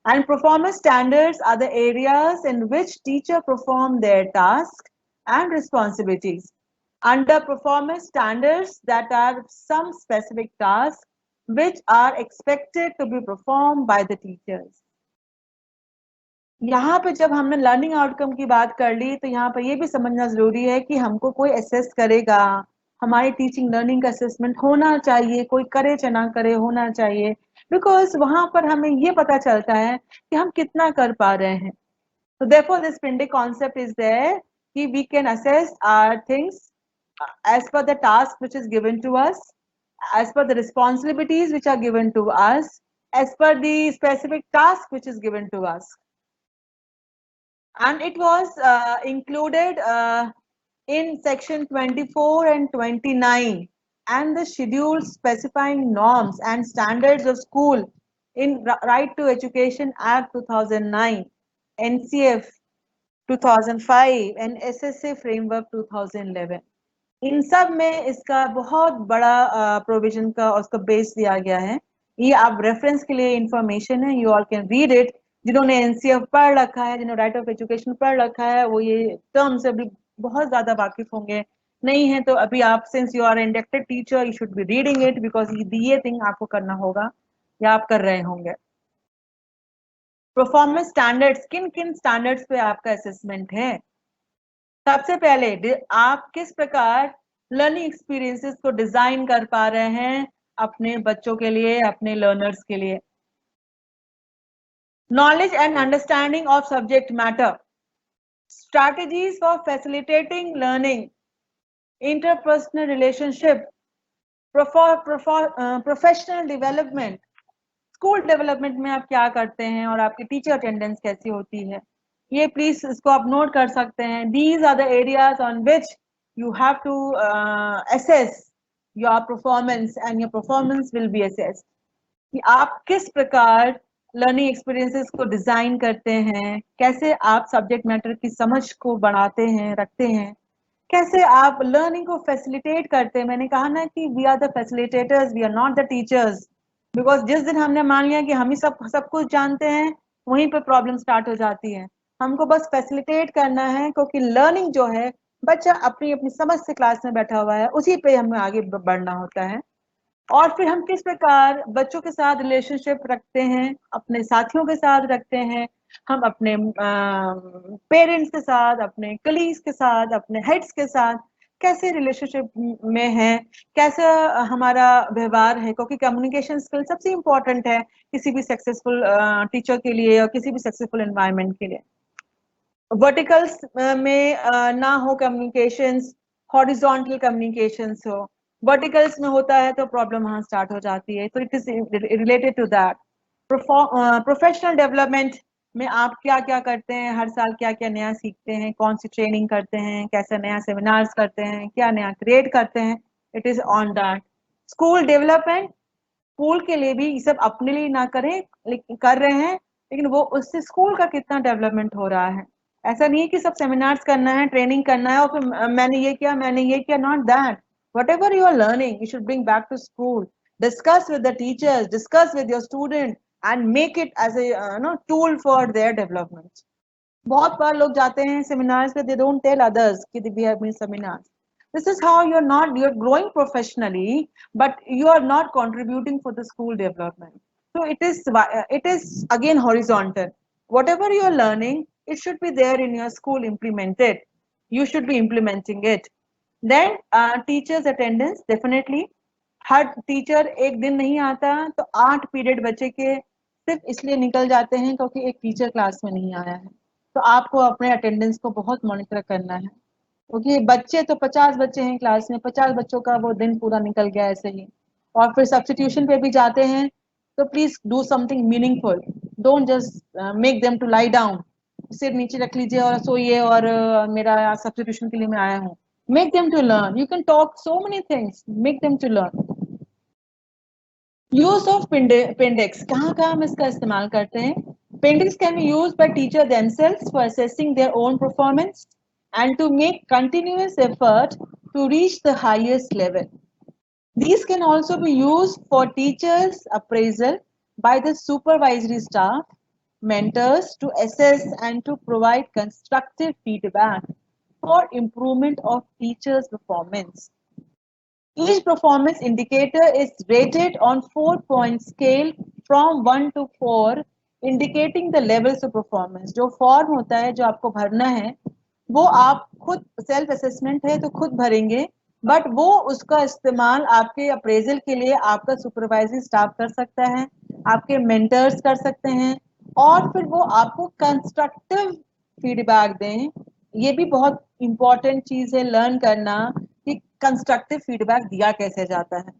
and performance standards are the areas in which teacher perform their tasks and responsibilities. Under performance standards, that are some specific tasks which are expected to be performed by the teachers. यहाँ पे जब हमने learning outcome की बात कर ली तो यहाँ पर ये भी समझना जरूरी है कि हमको कोई असेस करेगा, हमारी टीचिंग लर्निंग का असेसमेंट होना चाहिए, कोई करे चाहे ना करे होना चाहिए, बिकॉज वहां पर हमें ये पता चलता है कि हम कितना कर पा रहे हैं। तो therefore this Pindic concept is there कि we can assess our things as per the task which is given to us, as per the responsibilities which are given to us, as per the specific task which is given to us. And it was included in section 24 and 29 and the schedule specifying norms and standards of school in Right to Education Act 2009, NCF 2005 and SSA Framework 2011. इन सब में इसका बहुत बड़ा provision का उसका base दिया गया है। ये आप रेफरेंस के लिए इंफॉर्मेशन है, you all can read it. जिन्होंने एनसीएफ पढ़ रखा है, जिन्होंने राइट ऑफ एजुकेशन पढ़ रखा है, वो ये टर्म से अभी बहुत ज्यादा वाकिफ होंगे। नहीं है तो अभी आप, since you are inducted teacher, you should be reading it, because ये थिंग आपको करना होगा या आप कर रहे होंगे। परफॉर्मेंस स्टैंडर्ड्स, किन किन स्टैंडर्ड्स पे आपका असेसमेंट है? सबसे पहले आप किस प्रकार लर्निंग एक्सपीरियंसेस को डिजाइन कर पा रहे हैं अपने बच्चों के लिए, अपने लर्नर्स के लिए। Knowledge and understanding of subject matter, strategies for facilitating learning, interpersonal relationship, professional development, school development में आप क्या करते हैं और आपकी टीचर अटेंडेंस कैसी होती है, ये प्लीज इसको आप नोट कर सकते हैं। These are the areas on which you have to assess your performance and your performance will be assessed कि आप किस प्रकार लर्निंग एक्सपीरियंसेस को डिजाइन करते हैं, कैसे आप सब्जेक्ट मैटर की समझ को बढ़ाते हैं, रखते हैं, कैसे आप लर्निंग को फैसिलिटेट करते हैं। मैंने कहा ना कि we are the facilitators, we are not the teachers, because जिस दिन हमने मान लिया कि हम ही सब कुछ जानते हैं, वहीं पर प्रॉब्लम स्टार्ट हो जाती है। हमको बस फैसिलिटेट करना है, क्योंकि लर्निंग जो है, बच्चा अपनी अपनी समझ से क्लास में बैठा हुआ है, उसी पे हमें आगे बढ़ना होता है। और फिर हम किस प्रकार बच्चों के साथ रिलेशनशिप रखते हैं, अपने साथियों के साथ रखते हैं, हम अपने पेरेंट्स के साथ, अपने कलीग्स के साथ, अपने हेड्स के साथ कैसे रिलेशनशिप में है, कैसा हमारा व्यवहार है, क्योंकि कम्युनिकेशन स्किल सबसे इम्पोर्टेंट है किसी भी सक्सेसफुल टीचर के लिए और किसी भी सक्सेसफुल एनवायरनमेंट के लिए। वर्टिकल्स में ना हो कम्युनिकेशंस, हॉरिजॉन्टल कम्युनिकेशंस हो। वर्टिकल्स में होता है तो प्रॉब्लम वहां स्टार्ट हो जाती है। तो it is related to that. Professional development में आप क्या क्या करते हैं, हर साल क्या क्या नया सीखते हैं, कौन सी ट्रेनिंग करते हैं, कैसे नया सेमिनार्स करते हैं, क्या नया क्रिएट करते हैं, it is on that. School development, school के लिए भी ये सब अपने लिए ना करें, कर रहे हैं, लेकिन वो उससे स्कूल का कितना डेवलपमेंट हो रहा है। ऐसा नहीं है कि सब सेमिनार्स करना है, ट्रेनिंग करना है और फिर मैंने ये किया, not that. Whatever you are learning, you should bring back to school. discuss with the teachers, discuss with your student and make it as a tool for their development. बहुत बार लोग जाते हैं seminars पे, they don't tell others कि we have been seminars. This is how you're growing professionally, but you are not contributing for the school development. So it is again horizontal. Whatever you are learning, it should be there in your school implemented. You should be implementing it. Then teachers attendance, definitely. Her teacher एक दिन नहीं आता तो 8 period बच्चे के सिर्फ इसलिए निकल जाते हैं क्योंकि एक टीचर क्लास में नहीं आया है। तो आपको अपने अटेंडेंस को बहुत मॉनिटर करना है, क्योंकि बच्चे तो 50 बच्चे हैं क्लास में, 50 बच्चों का वो दिन पूरा निकल गया ऐसे ही। और फिर सब्स्टिट्यूशन पे भी जाते हैं तो please do something meaningful, don't just make them to lie down, सिर नीचे रख लीजिए और सोइए और मेरा सब्स्टिट्यूशन के लिए मैं आया हूँ। Make them to learn, you can talk so many things, make them to learn. Use of pendex, कहाँ कहाँ हम इसका इस्तेमाल करते हैं? Pendex can be use by teacher themselves for assessing their own performance and to make continuous effort to reach the highest level. These can also be used for teachers' appraisal by the supervisory staff, mentors to assess and to provide constructive feedback for improvement of teachers' performance. Each performance indicator is rated on 4-point scale from 1 to 4, indicating the levels of performance. जो form होता है जो आपको भरना है वो आप खुद सेल्फ असेसमेंट है तो खुद भरेंगे, बट वो उसका इस्तेमाल आपके अप्रेजल के लिए आपका सुपरवाइजिंग स्टाफ कर सकता है, आपके मेंटर्स कर सकते हैं, और फिर वो आपको कंस्ट्रक्टिव फीडबैक दें। ये भी बहुत इंपॉर्टेंट चीज है लर्न करना कि कंस्ट्रक्टिव फीडबैक दिया कैसे जाता है।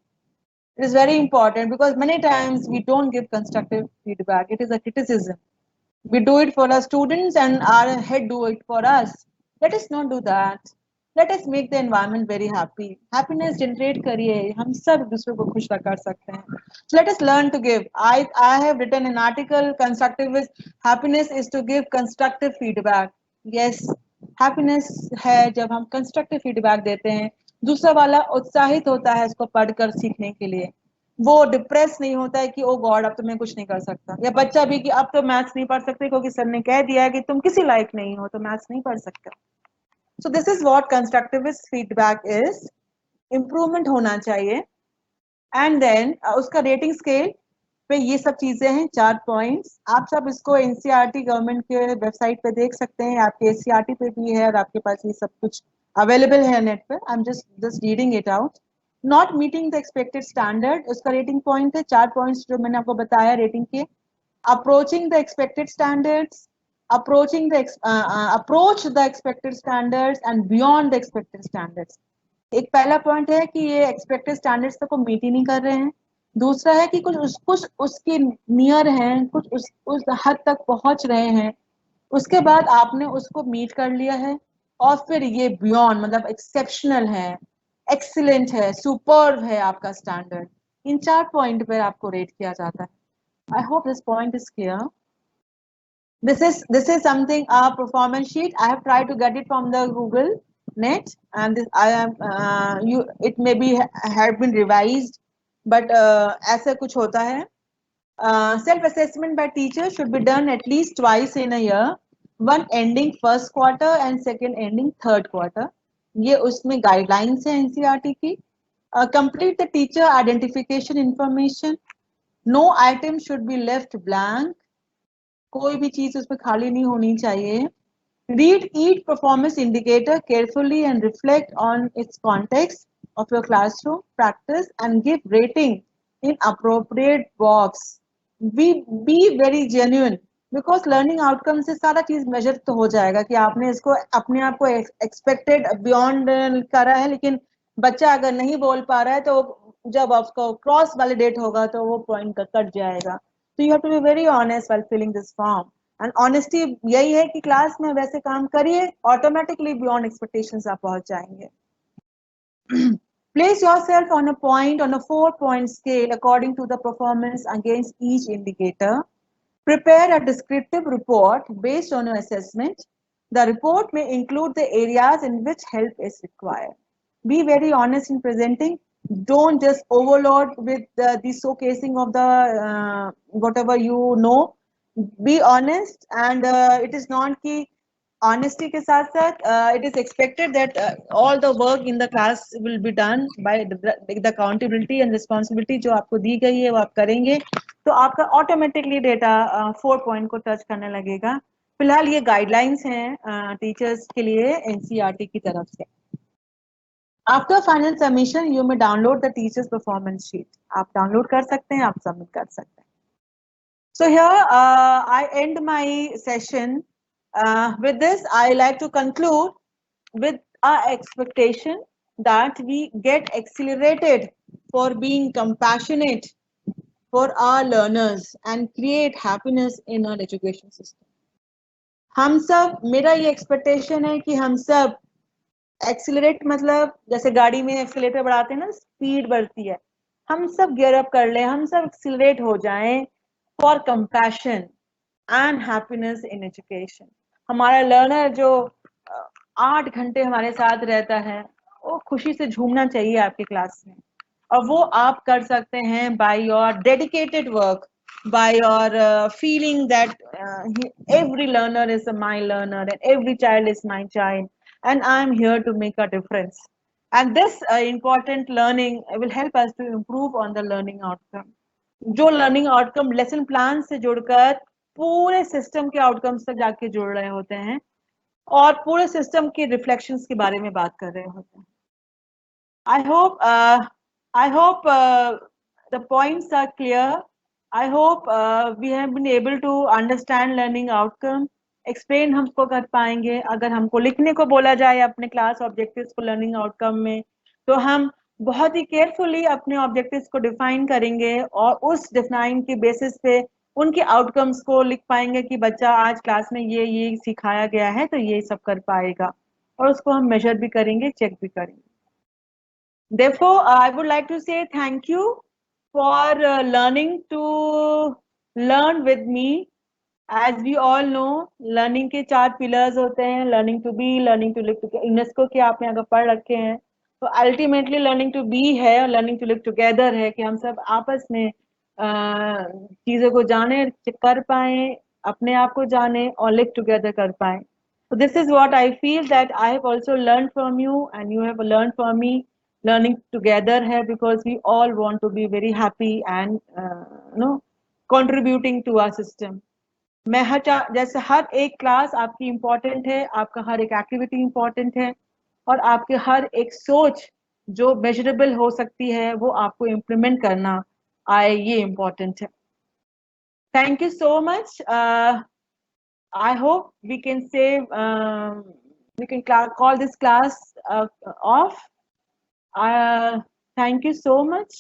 It is very important because many times we don't give constructive feedback. It is a criticism. We do it for our students and our head do it for us. Let us not do that. Let us make the environment very happy. Happiness generate करिए, हम सब दूसरों को खुश कर सकते हैं. So let us learn to give. I have written an article, constructive happiness is to give constructive feedback. Yes, happiness है जब हम constructive feedback देते हैं, दूसरा वाला उत्साहित होता है इसको पढ़कर सीखने के लिए, वो डिप्रेस नहीं होता है कि ओ गॉड अब तो मैं कुछ नहीं कर सकता, या बच्चा भी कि अब तो मैथ्स नहीं पढ़ सकते क्योंकि सर ने कह दिया है कि तुम किसी लायक नहीं हो तो मैथ्स नहीं पढ़ सकते। So this is what constructivist feedback is. Improvement होना चाहिए। एंड देन उसका रेटिंग स्केल पे ये सब चीजें हैं, 4 पॉइंट्स। आप सब इसको एनसीईआरटी गवर्नमेंट के वेबसाइट पे देख सकते हैं, आपके एससीईआरटी पे भी है और आपके पास ये सब कुछ अवेलेबल है नेट पे। I am just reading it out. Not meeting the expected standard, उसका रेटिंग पॉइंट है 4 पॉइंट्स जो मैंने आपको बताया रेटिंग के। Approaching the expected standards, approach the expected standards and beyond the expected standards. एक पहला पॉइंट है कि ये एक्सपेक्टेड स्टैंडर्ड्स तक को मीट ही नहीं कर रहे हैं। दूसरा है कि कुछ उसके नियर हैं, कुछ उस हद तक पहुंच रहे हैं, उसके बाद आपने उसको मीट कर लिया है, और फिर ये बियॉन्ड मतलब एक्सेप्शनल है, एक्सीलेंट है, सुपर्ब है आपका स्टैंडर्ड। इन 4 पॉइंट पर आपको रेट किया जाता है। I hope this point is clear. This is something our performance sheet. I have tried to get it from the Google net, and this I am it may be have been revised, but ऐसा कुछ होता है। Self assessment by teacher should be done at least twice in a year, one ending first quarter and second ending third quarter. ये उसमें guidelines है NCERT की। Complete the teacher identification information. No item should be left blank. कोई भी चीज उसमें खाली नहीं होनी चाहिए। Read each performance indicator carefully and reflect on its context of your classroom practice and give rating in appropriate box. Be very genuine because learning outcomes से सारा चीज मेजर तो हो जाएगा कि आपने इसको अपने आप को एक्सपेक्टेड बियॉन्ड करा है, लेकिन बच्चा अगर नहीं बोल पा रहा है तो जब आपको क्रॉस वैलिडेट होगा तो वो पॉइंट कट जाएगा। So you have to be very honest while filling this form. And honesty यही है कि क्लास में वैसे काम करिए, automatically beyond expectations आप पहुंच जाएंगे। Place yourself on a 4-point scale according to the performance against each indicator. Prepare a descriptive report based on your assessment. The report may include the areas in which help is required. Be very honest in presenting. Don't just overload with the showcasing of the whatever you know. Be honest, and it is not ki honesty के साथ साथ it is expected that all the work in the class will be done by the accountability and responsibility जो आपको दी गई है वो आप करेंगे तो आपका ऑटोमेटिकली डेटा 4 पॉइंट को टच करने लगेगा। फिलहाल ये गाइडलाइंस हैं टीचर्स के लिए एनसीईआरटी की तरफ से। आफ्टर फाइनल सबमिशन यू में download the teachers performance sheet, आप डाउनलोड कर सकते हैं, आप सबमिट कर सकते हैं। So here I end my session. With this, I like to conclude with our expectation that we get accelerated for being compassionate for our learners and create happiness in our education system. हम सब, मेरा ये expectation है कि हम सब accelerate मतलब जैसे गाड़ी में एक्सीलरेटर बढ़ाते हैं ना, स्पीड बढ़ती है, हम सब गियर अप कर ले, हम सब एक्सीलरेट हो जाएं for compassion and happiness in education. हमारा लर्नर जो 8 घंटे हमारे साथ रहता है वो खुशी से झूमना चाहिए आपके क्लास में, और वो आप कर सकते हैं by your dedicated work, by your feeling that every learner is my learner and every child is my child and I'm here to make a difference, and this important learning will help us to improve on the learning outcome। जो learning outcome lesson plan से जुड़कर पूरे system के outcomes तक जाके जुड़ रहे होते हैं और पूरे सिस्टम के रिफ्लेक्शंस के बारे में बात कर रहे होते हैं। I hope the points are clear. I hope we have been able to understand learning outcome. Explain हमको कर पाएंगे। अगर हमको लिखने को बोला जाए अपने क्लास ऑब्जेक्टिव्स को लर्निंग आउटकम में, तो हम बहुत ही केयरफुली अपने ऑब्जेक्टिव्स को डिफाइन करेंगे और उस डिफाइन के बेसिस पे उनके आउटकम्स को लिख पाएंगे कि बच्चा आज क्लास में ये सिखाया गया है तो ये सब कर पाएगा, और उसको हम मेजर भी करेंगे, चेक भी करेंगे। Therefore, I would like to say thank you for learning to learn with me. As we all know, learning के 4 pillars होते हैं, learning to be, learning to live together। UNESCO के आपने अगर पढ़ रखे हैं तो अल्टीमेटली learning to be है और learning to live together है कि हम सब आपस में चीज़ों को जाने, कर पाएं, अपने आप को जाने और live together कर पाएं। So this is what I feel that I have also learned from you and you have learned from me। Learning together है because we all want to be very happy and contributing to our system। मैं जैसे हर एक class आपकी important है, आपका हर एक activity important है और आपके हर एक सोच जो मेजरेबल हो सकती है वो आपको इम्प्लीमेंट करना आए, ये इम्पोर्टेंट है। Thank you so much. I hope we can save, we can call this class off। Thank you so much।